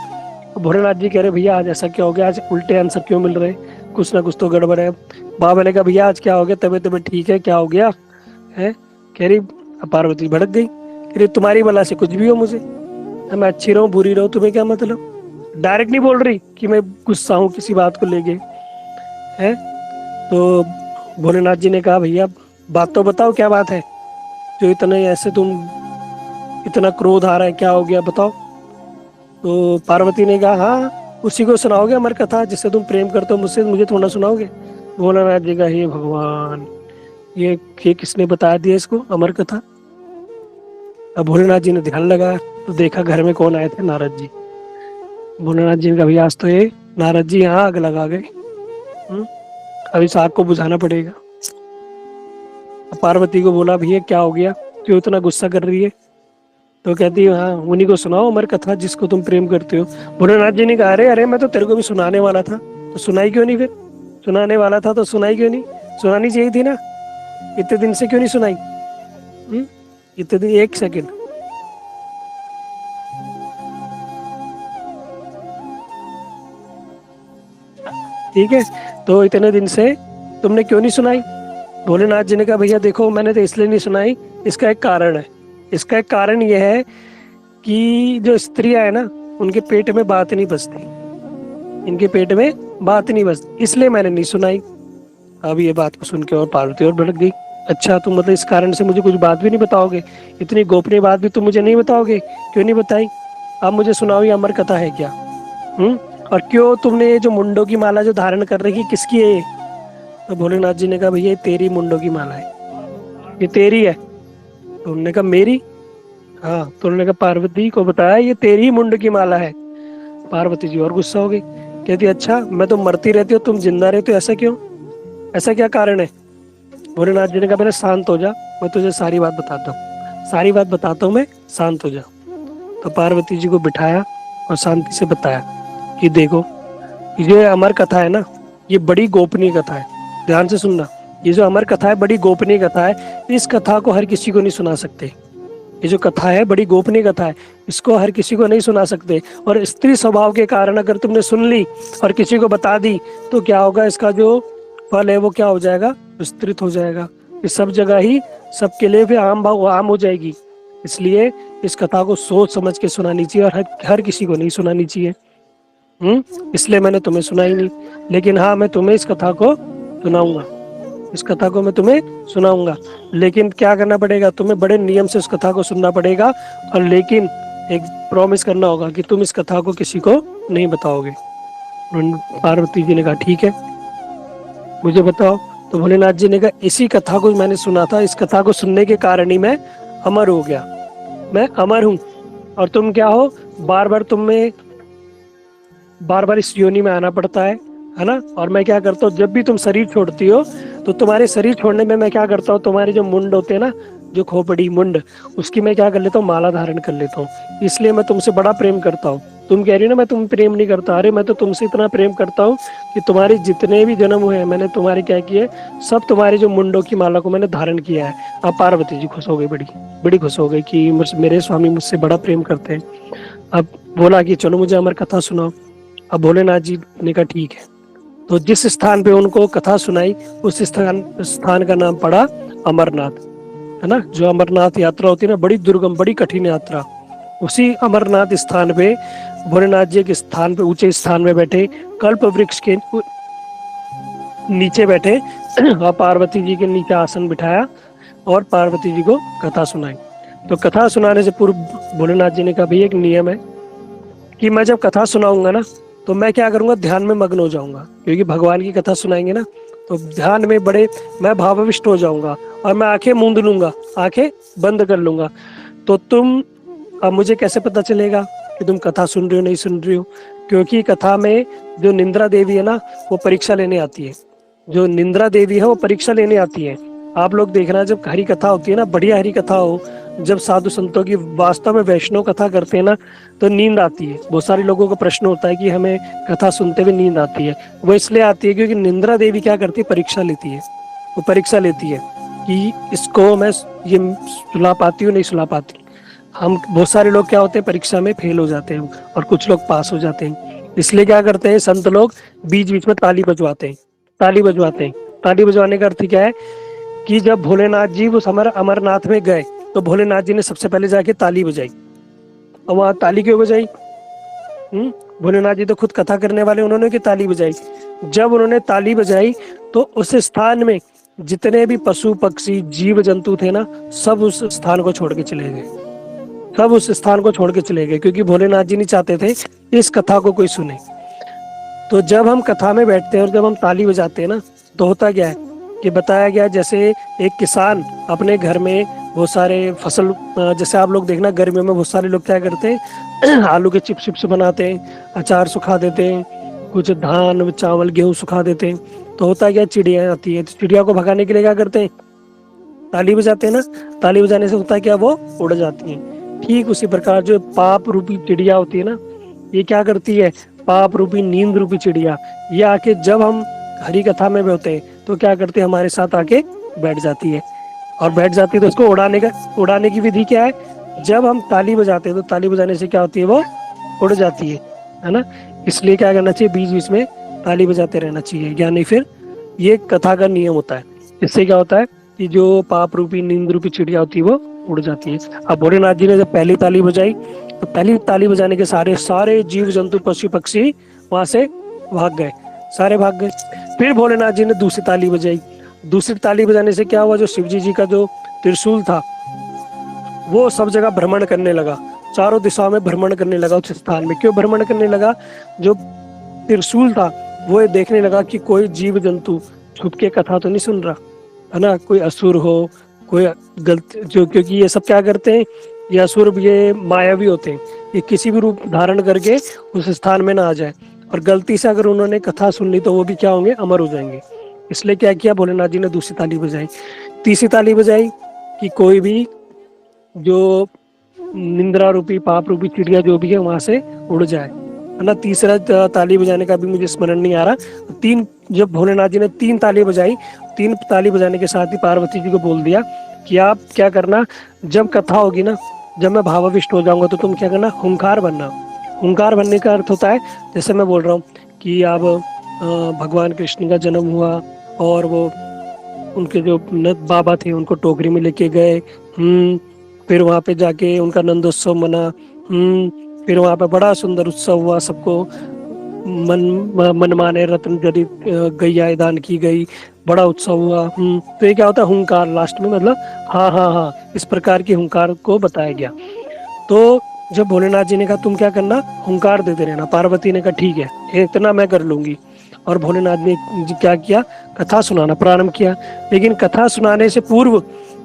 [SPEAKER 1] भोलेनाथ जी कह रहे, भैया आज ऐसा क्या हो गया, आज उल्टे आंसर क्यों मिल रहे, कुछ ना कुछ तो गड़बड़ है। बाबा ने कहा, भैया आज क्या हो गया, तबीयत ठीक है, क्या हो गया है? कह रही, पार्वती भड़क गई, कह रही तुम्हारी बला से कुछ भी हो मुझे, मैं अच्छी रहूं बुरी रहूं तुम्हें क्या मतलब। डायरेक्ट नहीं बोल रही कि मैं गुस्सा हूं किसी बात को लेके, है? तो भोलेनाथ जी ने कहा, भैया बात तो बताओ क्या बात है, जो इतने ऐसे तुम इतना क्रोध आ रहा है, क्या हो गया बताओ। तो पार्वती ने कहा, हाँ उसी को सुनाओगे अमर कथा, जिससे तुम प्रेम करते हो मुझसे, मुझे थोड़ा सुनाओगे। भोलेनाथ जी का, हे भगवान ये किसने बता दिया इसको अमर कथा। अब भोलेनाथ जी ने ध्यान लगा तो देखा घर में कौन आए थे, नारद जी। भोलेनाथ जी ने कहा, भैया आज तो ये नारद जी यहाँ आग लगा गए। अब इस आग को बुझाना पड़ेगा। अब पार्वती को बोला भैया क्या हो गया, क्यों इतना गुस्सा कर रही है? तो कहती है हाँ उन्हीं को सुनाओ अमर कथा जिसको तुम प्रेम करते हो। भोलेनाथ जी ने कहा अरे अरे मैं तो तेरे को भी सुनाने वाला था, तो सुनाई क्यों नहीं? फिर सुनाने वाला था तो सुनाई क्यों नहीं? सुनानी चाहिए थी ना, इतने दिन से क्यों नहीं सुनाई? इतने दिन, एक सेकंड, ठीक है, तो इतने दिन से तुमने क्यों नहीं सुनाई? भोलेनाथ जी ने कहा भैया देखो मैंने तो इसलिए नहीं सुनाई, इसका एक कारण है। इसका एक कारण यह है कि जो स्त्रियां है ना उनके पेट में बात नहीं बसती, इनके पेट में बात नहीं बसती, इसलिए मैंने नहीं सुनाई। अब ये बात को सुन के और पार्वती और भड़क गई। अच्छा तुम मतलब इस कारण से मुझे कुछ बात भी नहीं बताओगे? इतनी गोपनीय बात भी तुम मुझे नहीं बताओगे? क्यों नहीं बताई? आप मुझे सुनाओ ये अमर कथा है क्या? और क्यों तुमने ये जो मुंडों की माला जो धारण कर रखी किसकी है ये? तो भोलेनाथ जी ने कहा भैया ये तेरी मुंडों की माला है, ये तेरी है। तो उन्होंने कहा मेरी? हाँ। तो उन्होंने कहा पार्वती को बताया ये तेरी ही मुंड की माला है। पार्वती जी और गुस्सा हो गई, कहती अच्छा मैं तो मरती रहती हूँ तुम जिंदा रहती हो, ऐसा क्यों? ऐसा क्या कारण है? भोलेनाथ जी ने कहा पहले शांत हो जा, मैं तुझे सारी बात बताता हूँ, सारी बात बताता हूँ मैं, शांत हो जा। तो पार्वती जी को बिठाया और शांति से बताया कि देखो ये जो अमर कथा है ना ये बड़ी गोपनीय कथा है, ध्यान से सुनना। ये जो अमर कथा है बड़ी गोपनीय कथा है, इस कथा को हर किसी को नहीं सुना सकते। ये जो कथा है बड़ी गोपनीय कथा है, इसको हर किसी को नहीं सुना सकते। और स्त्री स्वभाव के कारण अगर तुमने सुन ली और किसी को बता दी तो क्या होगा, इसका जो फल है वो क्या हो जाएगा, विस्तृत हो जाएगा, इस सब जगह ही सबके लिए भी आम हो जाएगी। इसलिए इस कथा को सोच समझ के सुनानी चाहिए और हर किसी को नहीं सुनानी चाहिए। इसलिए मैंने तुम्हें सुनाई नहीं, लेकिन हाँ मैं तुम्हें इस कथा को सुनाऊंगा, इस कथा को मैं तुम्हें सुनाऊंगा। लेकिन क्या करना पड़ेगा, तुम्हें बड़े नियम से उस कथा को सुनना पड़ेगा, और लेकिन एक प्रॉमिस करना होगा कि तुम इस कथा को किसी को नहीं बताओगे। पार्वती जी ने कहा ठीक है मुझे बताओ। तो भोलेनाथ जी ने कहा इसी कथा को मैंने सुना था, इस कथा को सुनने के कारण ही मैं अमर हो गया, मैं अमर हूँ। और तुम क्या हो, बार बार इस योनि में आना पड़ता है ना। और मैं क्या करता हूँ, जब भी तुम शरीर छोड़ती हो तो तुम्हारे शरीर छोड़ने में मैं क्या करता हूँ, तुम्हारे जो मुंड होते हैं ना, जो खोपड़ी मुंड, उसकी मैं क्या कर लेता हूँ, माला धारण कर लेता हूँ। इसलिए मैं तुमसे बड़ा प्रेम करता हूँ। तुम कह रही हो ना मैं तुम प्रेम नहीं करता, अरे मैं तो तुमसे इतना प्रेम करता हूँ कि तुम्हारे जितने भी जन्म हुए हैं मैंने तुम्हारे क्या किए, सब तुम्हारे जो मुंडों की माला को मैंने धारण किया है। अब पार्वती जी खुश हो गई, बड़ी खुश हो गई कि मेरे स्वामी मुझसे बड़ा प्रेम करते हैं। अब बोला कि चलो मुझे अमर कथा सुनाओ। अब भोलेनाथ जी ने कहा ठीक है। तो जिस स्थान पे उनको कथा सुनाई उस स्थान का नाम पड़ा अमरनाथ, है ना। जो अमरनाथ यात्रा होती है ना, बड़ी दुर्गम बड़ी कठिन यात्रा, उसी अमरनाथ स्थान पे भोलेनाथ जी के स्थान पे, ऊंचे स्थान में बैठे, कल्प वृक्ष के नीचे बैठे और पार्वती जी के नीचे आसन बिठाया और पार्वती जी को कथा सुनाई। तो कथा सुनाने से पूर्व भोलेनाथ जी ने कहा भैया एक नियम है कि मैं जब कथा सुनाऊंगा ना तो मैं क्या करूंगा, ध्यान में मग्न हो जाऊंगा, क्योंकि भगवान की कथा सुनाएंगे ना तो ध्यान में मैं भावाविष्ट हो जाऊंगा और मैं आंखें मूंद लूंगा, आंखें बंद कर लूंगा। तो तुम, अब मुझे कैसे पता चलेगा कि तुम कथा सुन रही हो नहीं सुन रही हो? क्योंकि कथा में जो निंद्रा देवी है ना वो परीक्षा लेने आती है, जो निंद्रा देवी है वो परीक्षा लेने आती है। आप लोग देखना जब हरी कथा होती है ना, बढ़िया हरी कथा हो, जब साधु संतों की वास्तव में वैष्णव कथा करते हैं ना तो नींद आती है। बहुत सारे लोगों का प्रश्न होता है कि हमें कथा सुनते हुए नींद आती है, वो इसलिए आती है क्योंकि निंद्रा देवी क्या करती है, परीक्षा लेती है। वो परीक्षा लेती है कि इसको मैं ये सुला पाती हूँ नहीं सुला पाती। हम बहुत सारे लोग क्या होते हैं, परीक्षा में फेल हो जाते हैं और कुछ लोग पास हो जाते हैं। इसलिए क्या करते हैं, संत लोग बीच बीच में ताली बजवाते हैं, ताली बजवाते हैं। ताली बजवाने का अर्थ क्या है कि जब भोलेनाथ जी उस अमरनाथ में गए तो भोलेनाथ जी ने सबसे पहले जाके ताली बजाई। और वहां ताली क्यों बजाई? भोलेनाथ जी तो खुद कथा करने वाले, उन्होंने की ताली बजाई। जब उन्होंने ताली बजाई तो उस स्थान में जितने भी पशु पक्षी जीव जंतु थे ना, सब उस स्थान को छोड़ के चले गए, सब उस स्थान को छोड़ के चले गए, क्योंकि भोलेनाथ जी नहीं चाहते थे इस कथा को कोई सुने। तो जब हम कथा में बैठते हैं और जब हम ताली बजाते हैं ना तो होता क्या है कि बताया गया, जैसे एक किसान अपने घर में बहुत सारे फसल, जैसे आप लोग देखना गर्मियों में बहुत सारे लोग क्या करते हैं आलू के चिप्स बनाते हैं, अचार सुखा देते हैं, कुछ धान चावल गेहूं सुखा देते हैं, तो होता है क्या, चिड़िया आती है, तो चिड़िया को भगाने के लिए क्या करते हैं, ताली बजाते हैं ना। ताली बजाने से होता है क्या, वो उड़ जाती है। ठीक उसी प्रकार जो पाप रूपी चिड़िया होती है ना, ये क्या करती है, पाप रूपी नींद रूपी चिड़िया, ये आके जब हम हरी कथा में होते हैं तो क्या करते हैं, हमारे साथ आके बैठ जाती है। और बैठ जाती है तो उसको उड़ाने की विधि क्या है, जब हम ताली बजाते हैं तो ताली बजाने से क्या होती है, वो उड़ जाती है ना। इसलिए क्या करना चाहिए, बीच बीच में ताली बजाते रहना चाहिए, या नहीं फिर ये कथा का नियम होता है। इससे क्या होता है कि जो पाप रूपी नींद रूपी चिड़िया होती है वो उड़ जाती है। अब भोलेनाथ जी ने जब पहली ताली बजाई तो पहली ताली बजाने के सारे जीव जंतु पशु पक्षी वहां से भाग गए, सारे भाग गए। फिर भोलेनाथ जी ने दूसरी ताली बजाई। दूसरी ताली बजाने से क्या हुआ, जो शिवजी जी का जो त्रिशूल था वो सब जगह भ्रमण करने लगा, चारों दिशाओं में भ्रमण करने लगा उस स्थान में। क्यों भ्रमण करने लगा, जो त्रिशूल था वो ये देखने लगा कि कोई जीव जंतु छुप के कथा तो नहीं सुन रहा है ना, कोई असुर हो, कोई गलत जो, क्योंकि ये सब क्या करते हैं, ये असुर ये मायावी होते हैं, ये किसी भी रूप धारण करके उस स्थान में ना आ जाए, और गलती से अगर उन्होंने कथा सुन ली तो वो भी क्या होंगे, अमर हो जाएंगे। इसलिए क्या किया, भोलेनाथ जी ने दूसरी ताली बजाई। तीसरी ताली बजाई कि कोई भी जो निंद्रा रूपी पाप रूपी चिड़िया जो भी है वहां से उड़ जाए, है ना। तीसरा ताली बजाने का भी मुझे स्मरण नहीं आ रहा। तीन, जब भोलेनाथ जी ने तीन ताली बजाई, तीन ताली बजाने के साथ ही पार्वती जी को बोल दिया कि आप क्या करना, जब कथा होगी ना, जब मैं भावाविष्ट हो जाऊंगा तो तुम क्या करना, हुंकार बनना। हुंकार बनने का अर्थ होता है, जैसे मैं बोल रहा हूँ कि अब भगवान कृष्ण का जन्म हुआ और वो उनके जो बाबा थे उनको टोकरी में लेके गए, फिर वहां पे जाके उनका नंदोत्सव मना, फिर वहां पे बड़ा सुंदर उत्सव हुआ, सबको मन माने रत्न जदि गैया दान की गई, बड़ा उत्सव हुआ। तो ये क्या होता है, हुंकार लास्ट में, मतलब हाँ हाँ हाँ, इस प्रकार की हुंकार को बताया गया। तो जब भोलेनाथ जी ने कहा तुम क्या करना, हुंकार देते रहना, पार्वती ने कहा ठीक है, इतना मैं कर लूंगी। और भोलेनाथ ने क्या किया, कथा सुनाना प्रारंभ किया। लेकिन कथा सुनाने से पूर्व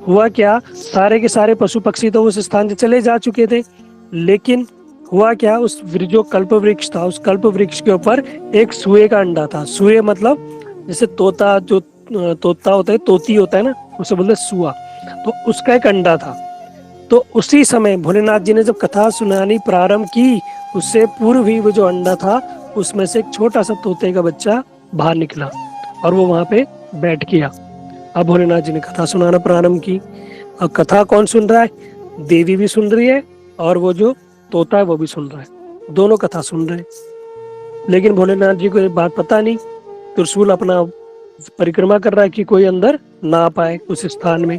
[SPEAKER 1] हुआ क्या, सारे के सारे पशु पक्षी तो उस स्थान से चले जा चुके थे, लेकिन हुआ क्या, उस जो कल्प वृक्ष था, उस कल्प वृक्ष के ऊपर एक सुए का अंडा था। सुए मतलब जैसे तोता, जो तोता होता है, तोती होता है ना, उसे बोलते सुआ, तो उसका एक अंडा था। तो उसी समय भोलेनाथ जी ने जब कथा सुनानी प्रारंभ की, उससे पूर्व ही वो जो अंडा था उसमें से एक छोटा सा तोते का बच्चा बाहर निकला और वो वहां पे बैठ गया। अब भोलेनाथ जी ने कथा सुनाना प्रारंभ की। अब कथा कौन सुन रहा है, देवी भी सुन रही है और वो जो तोता है वो भी सुन रहा है, दोनों कथा सुन रहे हैं। लेकिन भोलेनाथ जी को ये बात पता नहीं, त्रिशूल अपना परिक्रमा कर रहा है कि कोई अंदर ना पाए उस स्थान में।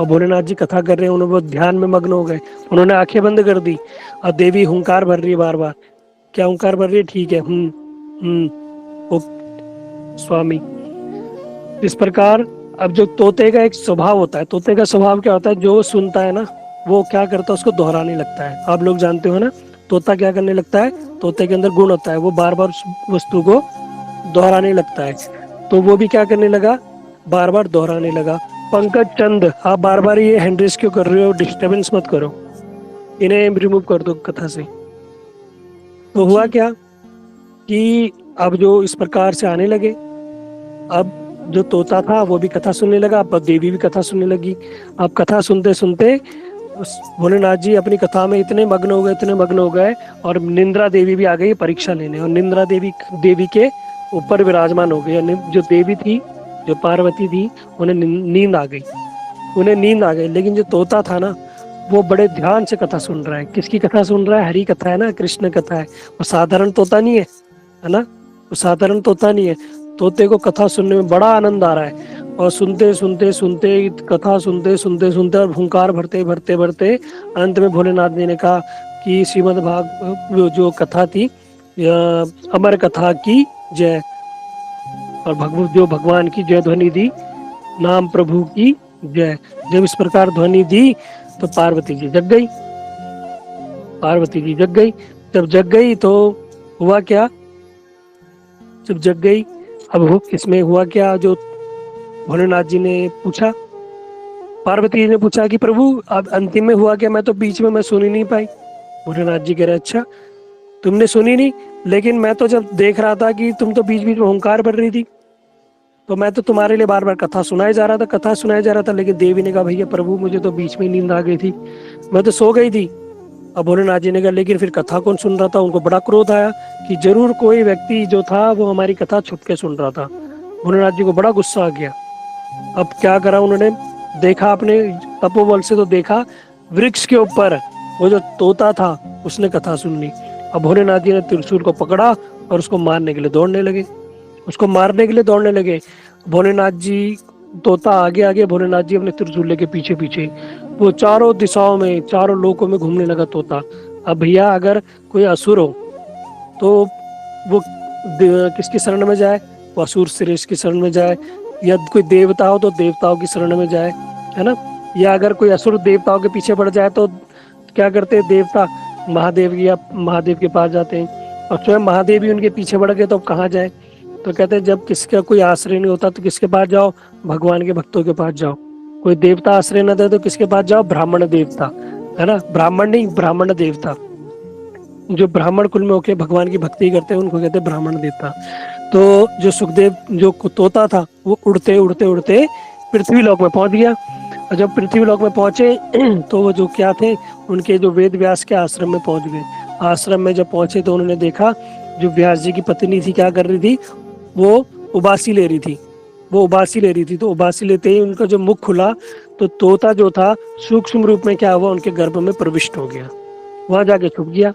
[SPEAKER 1] और भोलेनाथ जी कथा कर रहे हैं, उन्होंने वो ध्यान में मग्न हो गए, उन्होंने आंखें बंद कर दी। और देवी हुंकार भर रही है बार बार, क्या हुंकार भर रही है, ठीक है, ओ स्वामी। इस प्रकार अब जो तोते का एक स्वभाव होता है, तोते का स्वभाव क्या होता है, जो सुनता है ना वो क्या करता है, उसको दोहराने लगता है। आप लोग जानते हो ना, तोता क्या करने लगता है, तोते के अंदर गुण होता है, वो बार बार वस्तु को दोहराने लगता है। तो वो भी क्या करने लगा, बार बार दोहराने लगा। पंकज चंद, आप बार बार ये हैंड क्यों कर रहे हो, डिस्टर्बेंस मत करो, इन्हें रिमूव कर दो कथा से। तो हुआ क्या कि अब जो इस प्रकार से आने लगे, अब जो तोता था वो भी कथा सुनने लगा, अब देवी भी कथा सुनने लगी। अब कथा सुनते सुनते भोलेनाथ जी अपनी कथा में इतने मग्न हो गए, इतने मग्न हो गए, और निंद्रा देवी भी आ गई परीक्षा लेने, और निंद्रा देवी के ऊपर विराजमान हो गई। जो देवी थी, जो पार्वती थी, उन्हें नींद आ गई। लेकिन जो तोता था ना, वो बड़े ध्यान से कथा सुन रहा है। किसकी कथा सुन रहा है, हरी कथा है ना, कृष्ण कथा है। वो साधारण तोता नहीं है ना, वो साधारण तोता नहीं है। तोते को कथा सुनने में बड़ा आनंद आ रहा है, और सुनते कथा सुनते और हुंकार भरते अंत में भोलेनाथ जी ने कहा कि श्रीमद् भाग जो कथा थी, अमर कथा की जय, और जो भगवान की जय ध्वनि दी, नाम प्रभु की जय। जब इस प्रकार ध्वनि दी तो पार्वती जी जग गई। जब जग गई तो हुआ क्या, जब जग गई, अब इसमें हुआ क्या, जो भोलेनाथ जी ने पूछा, पार्वती जी ने पूछा कि प्रभु अब अंतिम में हुआ क्या, मैं तो बीच में मैं सुन ही नहीं पाई। भोलेनाथ जी कह रहे अच्छा तुमने सुनी नहीं, लेकिन मैं तो जब देख रहा था कि तुम तो बीच बीच में हुंकार भर रही थी, तो मैं तो तुम्हारे लिए बार बार कथा सुनाए जा रहा था, कथा सुनाया जा रहा था। लेकिन देवी ने कहा भैया प्रभु मुझे तो बीच में ही नींद आ गई थी, मैं तो सो गई थी। अब भोलेनाथ जी ने कहा लेकिन फिर कथा कौन सुन रहा था? उनको बड़ा क्रोध आया कि जरूर कोई व्यक्ति जो था वो हमारी कथा छुप के सुन रहा था। भोलेनाथ जी को बड़ा गुस्सा आ गया। अब क्या करा उन्होंने, देखा अपने तपोबल से तो देखा वृक्ष के ऊपर वो जो तोता था उसने कथा सुन ली। अब भोलेनाथ जी ने त्रिशूल को पकड़ा और उसको मारने के लिए दौड़ने लगे, उसको मारने के लिए दौड़ने लगे। भोलेनाथ जी, तोता आगे आगे, भोलेनाथ जी अपने त्रिशूल के पीछे पीछे। वो चारों दिशाओं में, चारों लोकों में घूमने लगा तोता। अब भैया अगर कोई असुर हो तो वो किसकी शरण में जाए? वो असुर श्रेष्ठ की शरण में जाए, या कोई देवता हो तो देवताओं की शरण में जाए, है ना। या अगर कोई असुर देवताओं के पीछे पड़ जाए तो क्या करते हैं देवता? महादेव के पास जाते हैं। और स्वयं महादेव भी उनके पीछे पड़ गए तो अब कहाँ जाए? तो कहते हैं जब किसका कोई आश्रय नहीं होता तो किसके पास जाओ? भगवान के भक्तों के पास जाओ। कोई देवता आश्रय न दे तो किसके पास जाओ? ब्राह्मण देवता, है ना। ब्राह्मण नहीं, ब्राह्मण देवता, जो ब्राह्मण कुल में होके भगवान की भक्ति करते हैं उनको कहते हैं ब्राह्मण देवता। तो जो सुखदेव जो तोता था वो उड़ते उड़ते उड़ते पृथ्वी लोक में पहुंच गया। और जब पृथ्वी लोक में पहुंचे तो वो जो क्या थे, उनके जो वेद व्यास के आश्रम में पहुंच गए। आश्रम में जब पहुंचे तो उन्होंने देखा जो व्यास जी की पत्नी थी क्या कर रही थी, वो उबासी ले रही थी। वो उबासी ले रही थी, तो उबासी लेते ही उनका जो मुख खुला तो तोता जो था सूक्ष्म रूप में क्या हुआ, उनके गर्भ में प्रविष्ट हो गया, वहां जाके छुप गया।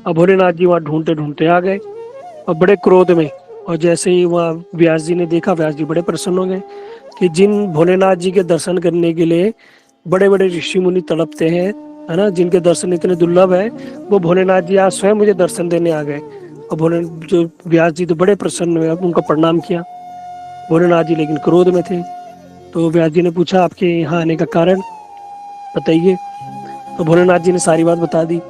[SPEAKER 1] अब भोलेनाथ जी वहां ढूंढते ढूंढते आ गए और बड़े क्रोध में। और जैसे ही वहां व्यास जी ने देखा, व्यास जी बड़े प्रसन्न हो गए कि जिन भोलेनाथ जी के दर्शन करने के लिए बड़े बड़े ऋषि मुनि तड़पते हैं, है ना, जिनके दर्शन इतने दुर्लभ है, वो भोलेनाथ जी आज स्वयं मुझे दर्शन देने आ गए। और भोले जो व्यास जी तो बड़े प्रसन्न हुए, अब उनका प्रणाम किया। भोलेनाथ जी लेकिन क्रोध में थे। तो व्यास जी ने पूछा आपके यहाँ आने का कारण बताइए। तो भोलेनाथ जी ने सारी बात बता दी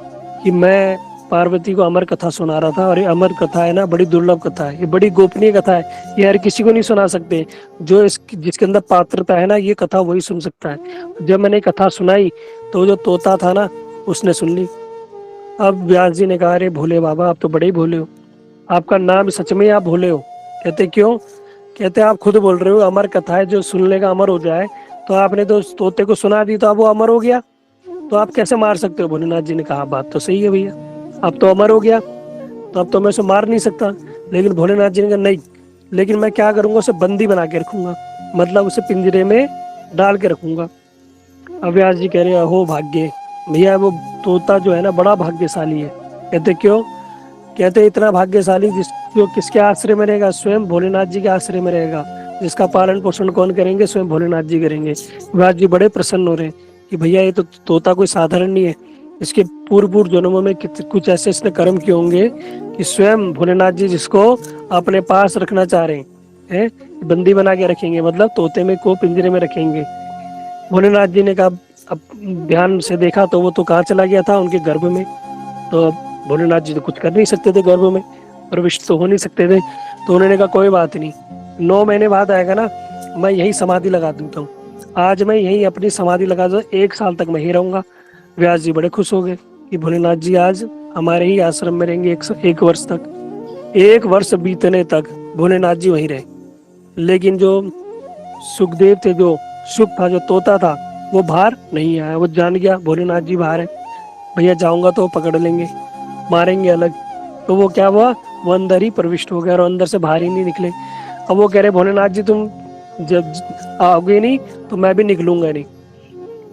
[SPEAKER 1] कि मैं पार्वती को अमर कथा सुना रहा था, और ये अमर कथा है ना, बड़ी दुर्लभ कथा है, ये बड़ी गोपनीय कथा है, ये हर किसी को नहीं सुना सकते। जो जिसके अंदर पात्रता है ना, ये कथा वही सुन सकता है। जब मैंने कथा सुनाई तो जो तोता था ना उसने सुन ली। अब व्यास जी ने कहा अरे भोले बाबा आप तो बड़े ही भोले हो, आपका नाम सच में आप भोले हो। कहते क्यों? कहते आप खुद बोल रहे हो अमर कथा है, जो सुन लेगा अमर हो जाए। तो आपने तो उस तोते को सुना दी तो अब वो अमर हो गया, तो आप कैसे मार सकते हो? भोलेनाथ जी ने कहा बात तो सही है भैया, अब तो अमर हो गया, तो अब तो मैं उसे मार नहीं सकता। लेकिन भोलेनाथ जी ने कहा नहीं, लेकिन मैं क्या करूंगा, उसे बंदी बना के रखूंगा, मतलब उसे पिंजरे में डाल के रखूंगा। अब व्यास जी कह रहे हो भाग्य भैया, वो तोता जो है ना बड़ा भाग्यशाली है। कहते क्यों? कहते इतना भाग्यशाली जो किसके आश्रय में रहेगा? स्वयं भोलेनाथ जी के आश्रय में रहेगा। जिसका पालन पोषण कौन करेंगे? स्वयं भोलेनाथ जी करेंगे। व्यास जी बड़े प्रसन्न हो रहे कि भैया ये तो तोता कोई साधारण नहीं है, इसके पूर्व पूर्व जन्मों में कुछ ऐसे इसने कर्म किए होंगे कि स्वयं भोलेनाथ जी जिसको अपने पास रखना चाह रहे हैं, बंदी बना के रखेंगे, मतलब तोते में को पिंजरे में रखेंगे। भोलेनाथ जी ने कहा, अब ध्यान से देखा तो वो तो कहाँ चला गया था? उनके गर्भ में। तो भोलेनाथ जी तो कुछ कर नहीं सकते थे, गर्भ में प्रविष्ट तो हो नहीं सकते थे। तो उन्होंने कहा कोई बात नहीं, 9 महीने बाद आएगा ना, मैं यही समाधि लगा देता हूँ, आज मैं यही अपनी समाधि लगा दूँ, 1 साल तक मैं ही रहूंगा। व्यास जी बड़े खुश हो गए कि भोलेनाथ जी आज हमारे ही आश्रम में रहेंगे 1 वर्ष तक। 1 वर्ष बीतने तक भोलेनाथ जी वहीं रहे। लेकिन जो सुखदेव थे, जो सुख था, जो तोता था, वो बाहर नहीं आया। वो जान गया भोलेनाथ जी बाहर है, भैया जाऊंगा तो पकड़ लेंगे, मारेंगे अलग। तो वो क्या हुआ, वो अंदर ही प्रविष्ट हो गया और अंदर से बाहर ही नहीं निकले। अब वो कह रहे भोलेनाथ जी तुम जब आओगे नहीं तो मैं भी निकलूंगा नहीं।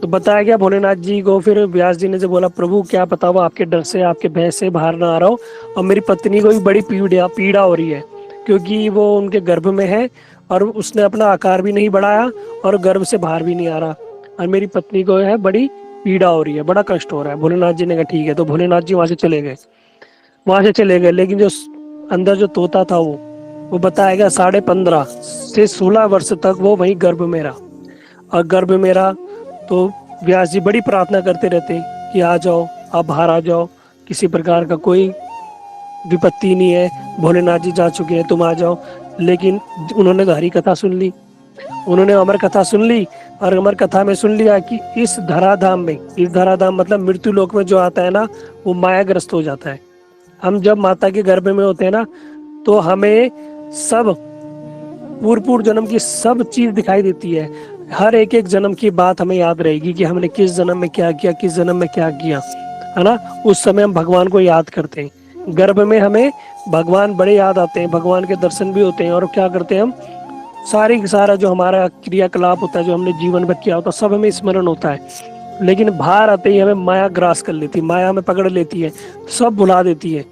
[SPEAKER 1] तो बताया गया भोलेनाथ जी को। फिर व्यास जी ने जब बोला प्रभु क्या पता वो आपके डर से, आपके भय से बाहर ना आ रहा हो, और मेरी पत्नी को भी बड़ी पीड़ा हो रही है, क्योंकि वो उनके गर्भ में है और उसने अपना आकार भी नहीं बढ़ाया और गर्भ से बाहर भी नहीं आ रहा, और मेरी पत्नी को है बड़ी पीड़ा हो रही है, बड़ा कष्ट हो रहा है। भोलेनाथ जी ने कहा ठीक है। तो भोलेनाथ जी वहां से चले गए। लेकिन जो अंदर जो तोता था वो बताया गया 15.5 से 16 वर्ष तक वो वहीं गर्भ में रहा। और गर्भ में रहा तो व्यास जी बड़ी प्रार्थना करते रहते कि आ जाओ, आप बाहर आ जाओ, किसी प्रकार का कोई विपत्ति नहीं है, भोलेनाथ जी जा चुके हैं, तुम आ जाओ। लेकिन उन्होंने तो हरी कथा सुन ली, उन्होंने अमर कथा सुन ली, और अमर कथा में सुन लिया कि इस धराधाम में, इस धराधाम मतलब मृत्यु लोक में जो आता है ना, वो मायाग्रस्त हो जाता है हम जब माता के गर्भ में होते हैं ना, तो हमें सब पूर्व पूर्व जन्म की सब चीज दिखाई देती है। हर एक एक जन्म की बात हमें याद रहेगी कि हमने किस जन्म में क्या किया, किस जन्म में क्या किया, है ना। उस समय हम भगवान को याद करते हैं। गर्भ में हमें भगवान बड़े याद आते हैं, भगवान के दर्शन भी होते हैं, और क्या करते हैं हम, सारी सारा जो हमारा क्रियाकलाप होता है, जो हमने जीवन में किया होता है, सब हमें स्मरण होता है। लेकिन बाहर आते ही हमें माया ग्रास कर लेती है, माया हमें पकड़ लेती है, सब भुला देती है,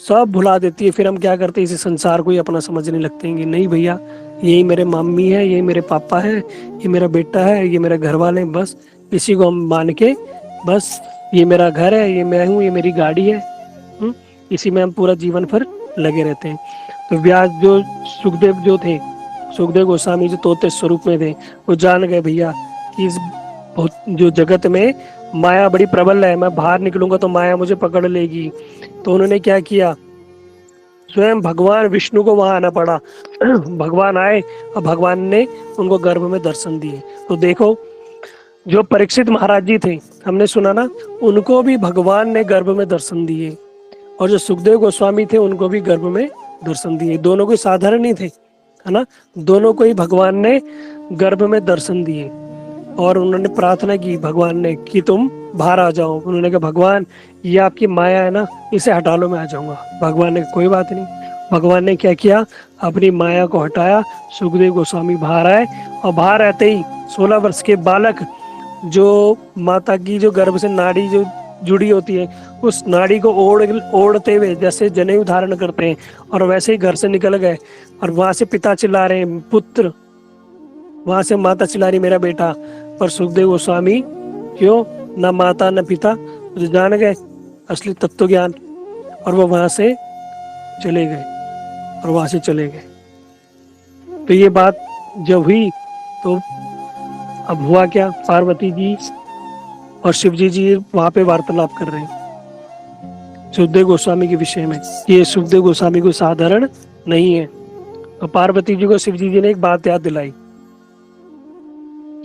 [SPEAKER 1] सब भुला देती है। फिर हम क्या करते हैं, इसी संसार को ही अपना समझने लगते हैं कि नहीं भैया, यही मेरे मम्मी है, यही मेरे पापा है, ये मेरा बेटा है, ये मेरे घर वाले हैं, बस इसी को हम मान के, बस ये मेरा घर है, ये मैं हूँ, ये मेरी गाड़ी है। इसी में हम पूरा जीवन भर लगे रहते हैं। तो व्यास जो सुखदेव जो थे, सुखदेव गोस्वामी जो तोते स्वरूप में थे, वो जान गए भैया कि इस जो जगत में माया बड़ी प्रबल है, मैं बाहर निकलूंगा तो माया मुझे पकड़ लेगी। तो उन्होंने क्या किया, स्वयं भगवान विष्णु को वहां आना पड़ा। भगवान आए और भगवान ने उनको गर्भ में दर्शन दिए। तो देखो, जो परीक्षित महाराज जी थे, हमने सुना ना, उनको भी भगवान ने गर्भ में दर्शन दिए, और जो सुखदेव गोस्वामी थे उनको भी गर्भ में दर्शन दिए। दोनों कोई साधारण नहीं थे, है ना। दोनों को ही भगवान ने गर्भ में दर्शन दिए, और उन्होंने प्रार्थना की भगवान ने कि तुम बाहर आ जाओ। उन्होंने कहा भगवान, ये आपकी माया है ना, इसे हटा लो, मैं आ जाऊंगा। भगवान ने कोई बात नहीं। भगवान ने क्या किया, अपनी माया को हटाया, सुखदेव गोस्वामी बाहर आए, और बाहर आते ही 16 वर्ष के बालक, जो माता की जो गर्भ से नाड़ी जो जुड़ी होती है, उस नाड़ी को ओढ़ते हुए जैसे जनेऊ धारण करते हैं, और वैसे ही घर से निकल गए। और वहां से पिता चिल्ला रहे हैं पुत्र, वहां से माता चिल्ला रही मेरा बेटा। पर सुखदेव गोस्वामी क्यों, ना माता न पिता, तो जान गए असली तत्व ज्ञान, और वो वहां से चले गए, और वहां से चले गए। तो ये बात जब हुई, तो अब हुआ क्या, पार्वती जी और शिव जी वहां पे वार्तालाप कर रहे हैं सुखदेव गोस्वामी के विषय में। ये सुखदेव गोस्वामी को साधारण नहीं है। तो पार्वती जी को शिव जी ने एक बात याद दिलाई,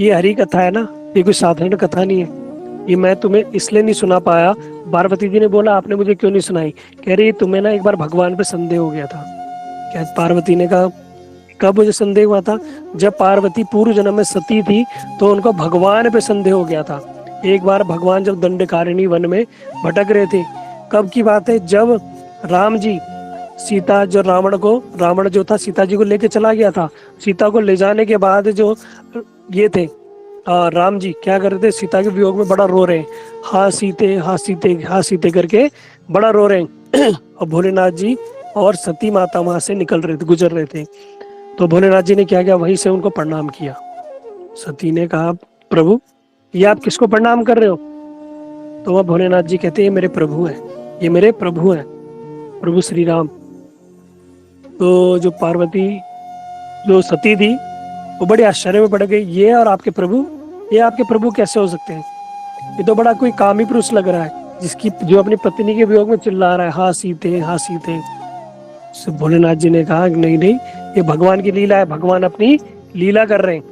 [SPEAKER 1] ये हरी कथा है ना, ये कोई साधारण कथा नहीं है, ये मैं तुम्हें इसलिए नहीं सुना पाया। पार्वती जी ने बोला आपने मुझे क्यों नहीं सुनाई, कह रही तुम्हें ना एक बार भगवान पे संदेह हो गया था। क्या पार्वती ने कहा, कब मुझे संदेह हुआ था, जब पार्वती पूर्व जन्म में सती थी, तो उनको भगवान पे संदेह हो गया था। एक बार भगवान जब दंडकारणी वन में भटक रहे थे, कब की बात है, जब राम जी सीता, जो रावण जो था सीता जी को लेके चला गया था। सीता को ले जाने के बाद जो ये थे राम जी क्या कर रहे थे, सीता के वियोग में बड़ा रो रहे हैं, हाँ सीते हाँ सीते हाँ सीते करके बड़ा रो रहे हैं। और भोलेनाथ जी और सती माता वहां से निकल रहे थे, गुजर रहे थे। तो भोलेनाथ जी ने क्या किया, वहीं से उनको प्रणाम किया। सती ने कहा प्रभु, ये आप किसको प्रणाम कर रहे हो। तो वह भोलेनाथ जी कहते हैं ये मेरे प्रभु हैं, ये मेरे प्रभु हैं, प्रभु श्री राम। तो जो पार्वती जो सती थी, वो बड़े आश्चर्य में पड़ गई, ये और आपके प्रभु, ये आपके प्रभु कैसे हो सकते हैं, ये तो बड़ा कोई कामी पुरुष लग रहा है, जिसकी जो अपनी पत्नी के वियोग में चिल्ला रहा है हाँ सीते हाँ सीते। भोलेनाथ जी ने कहा नहीं नहीं, ये भगवान की लीला है, भगवान अपनी लीला कर रहे हैं,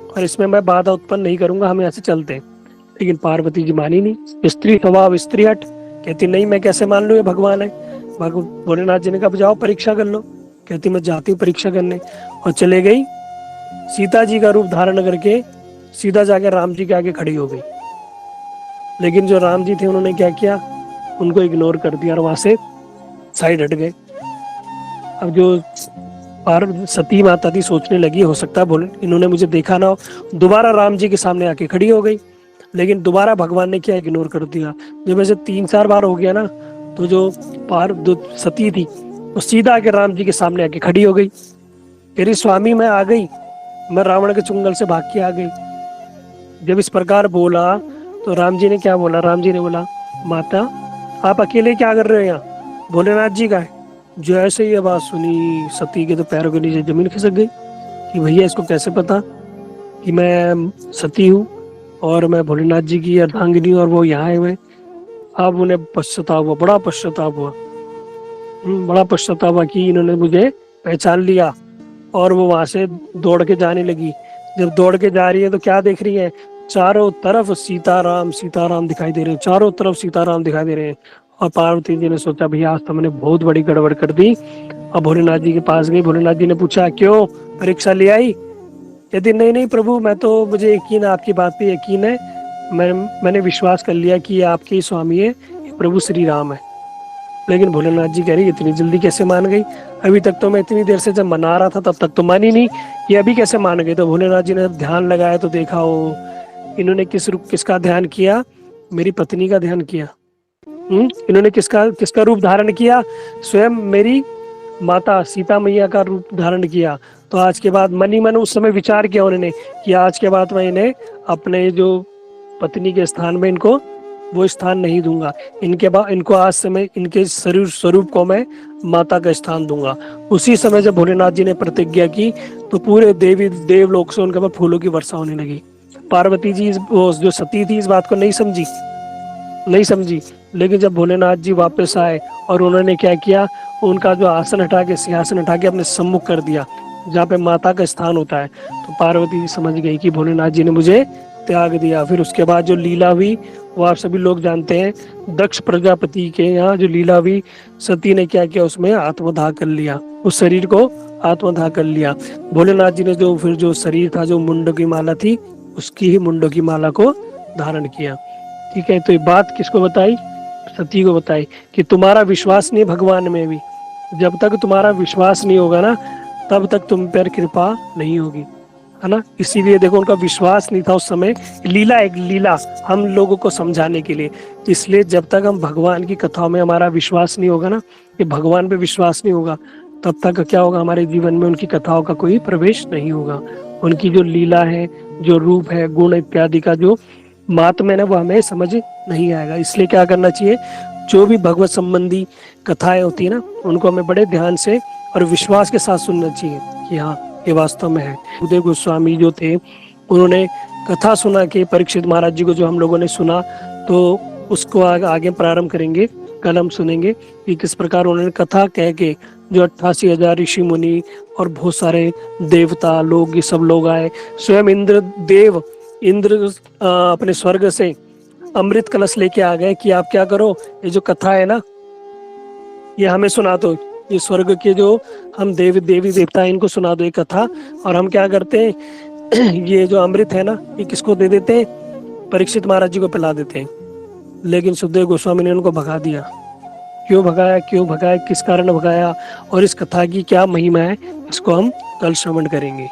[SPEAKER 1] और इसमें मैं बाधा उत्पन्न नहीं करूंगा, हम यहाँ से चलते हैं। लेकिन पार्वती जी मानी नहीं, स्त्री स्वभाव स्त्री हट, कहती नहीं मैं कैसे मान लूं ये भगवान है। भोलेनाथ जी ने कहा जाओ परीक्षा कर लो, कहती मैं जाती हूँ परीक्षा करने, और चले गई। सीता जी का रूप धारण करके सीधा जाके राम जी के आगे खड़ी हो गई। लेकिन जो राम जी थे उन्होंने क्या किया, उनको इग्नोर कर दिया और वहां से साइड हट गए। अब जो सती माता थी सोचने लगी हो सकता है बोले इन्होंने मुझे देखा ना हो, दोबारा राम जी के सामने आके खड़ी हो गई। लेकिन दोबारा भगवान ने क्या, इग्नोर कर दिया। जब ऐसे 3-4 बार हो गया ना, तो जो सती थी वो सीधा आके राम जी के सामने आके खड़ी हो गई। तेरी स्वामी मैं आ गई, मैं रावण के चुंगल से भाग के आ गई। जब इस प्रकार बोला तो राम जी ने क्या बोला, राम जी ने बोला माता आप अकेले क्या कर रहे हो यहाँ, भोलेनाथ जी का है। जो ऐसे ही बात सुनी, सती के तो पैरों के नीचे जमीन खिसक गई कि भैया इसको कैसे पता कि मैं सती हूँ और मैं भोलेनाथ जी की अर्धांगिनी और वो यहाँ आए हुए। अब उन्हें पश्चाताप हुआ, बड़ा पश्चाताप हुआ, बड़ा पश्चाताप हुआ कि इन्होंने मुझे पहचान लिया। और वो वहां से दौड़ के जाने लगी। जब दौड़ के जा रही है तो क्या देख रही है, चारों तरफ सीताराम सीताराम दिखाई दे रहे हैं, चारों तरफ सीताराम दिखाई दे रहे हैं। और पार्वती जी ने सोचा भैया आज तो मैंने बहुत बड़ी गड़बड़ कर दी। अब भोलेनाथ जी के पास गई। भोलेनाथ जी ने पूछा क्यों, परीक्षा ले आई? कहती नहीं नहीं प्रभु, मैं तो, मुझे यकीन है, आपकी बात पे यकीन है, मैंने विश्वास कर लिया कि ये आपके ही स्वामी है, ये प्रभु श्री राम है। लेकिन भोलेनाथ जी कह रही इतनी जल्दी कैसे मान गई? अभी तक तो मैं इतनी देर से जब मना रहा था तब तक तो मानी नहीं, ये अभी कैसे मान गई? तो भोलेनाथ जी ने जब ध्यान लगाया तो देखा वो, इन्होंने किसका ध्यान किया? मेरी पत्नी का ध्यान किया। इन्होंने किसका रूप धारण किया? स्वयं मेरी माता सीता मैया का रूप धारण किया। तो आज के बाद मन ही मन उस समय विचार किया उन्होंने कि आज के बाद मैं इन्हें अपने जो पत्नी के स्थान में इनको वो स्थान नहीं दूंगा, इनको आज से मैं इनके शरीर स्वरूप को मैं माता का स्थान दूंगा। उसी समय जब भोलेनाथ जी ने प्रतिज्ञा की तो पूरे देवलोक से उनके ऊपर फूलों की वर्षा होने लगी। पार्वती जी वो जो सती थी इस बात को नहीं समझी। लेकिन जब भोलेनाथ जी वापस आए और उन्होंने क्या किया, उनका जो आसन हटा के, सिंहासन हटा के अपने सम्मुख कर दिया जहाँ पे माता का स्थान होता है, तो पार्वती जी समझ गई कि भोलेनाथ जी ने मुझे त्याग दिया। फिर उसके बाद जो लीला हुई वो आप सभी लोग जानते हैं। दक्ष प्रजापति के यहाँ जो लीला हुई, सती ने क्या किया, उसमें आत्मदाह कर लिया, उस शरीर को आत्मदाह कर लिया। भोलेनाथ जी ने जो शरीर था, जो मुंडों की माला थी, उसकी ही मुंडों की माला को धारण किया। ठीक है, तो ये बात किसको बताई? सती को बताई कि तुम्हारा विश्वास नहीं भगवान में भी, जब तक तुम्हारा विश्वास नहीं होगा ना तब तक तुम पर कृपा नहीं होगी, है ना। इसीलिए देखो उनका विश्वास नहीं था उस समय। एक लीला हम लोगों को समझाने के लिए। इसलिए जब तक हम भगवान की कथाओं में हमारा विश्वास नहीं होगा ना, कि भगवान पे विश्वास नहीं होगा, तब तक क्या होगा, हमारे जीवन में उनकी कथाओं का कोई प्रवेश नहीं होगा। उनकी जो लीला है, जो रूप है, गुण इत्यादि का जो महात्म्य है ना, वो हमें समझ नहीं आएगा। इसलिए क्या करना चाहिए, जो भी भगवत संबंधी कथाएं होती है ना, उनको हमें बड़े ध्यान से और विश्वास के साथ सुनना चाहिए कि हाँ ये वास्तव में है। सुखदेव गोस्वामी जो थे, उन्होंने कथा सुना के परीक्षित महाराज जी को, जो हम लोगों ने सुना, तो उसको आगे प्रारंभ करेंगे। कल हम सुनेंगे कि किस प्रकार उन्होंने कथा कह के जो 88,000 ऋषि मुनि और बहुत सारे देवता लोग, ये सब लोग आए। स्वयं इंद्र अपने स्वर्ग से अमृत कलश लेके आ गए कि आप क्या करो, ये जो कथा है ना ये हमें सुना दो, ये स्वर्ग के जो हम देवी देवता है इनको सुना दो ये कथा। और हम क्या करते हैं, ये जो अमृत है ना ये किसको दे देते हैं, परीक्षित महाराज जी को पिला देते हैं। लेकिन सुखदेव गोस्वामी ने उनको भगा दिया। क्यों भगाया, किस कारण भगाया, और इस कथा की क्या महिमा है, इसको हम कल श्रवण करेंगे।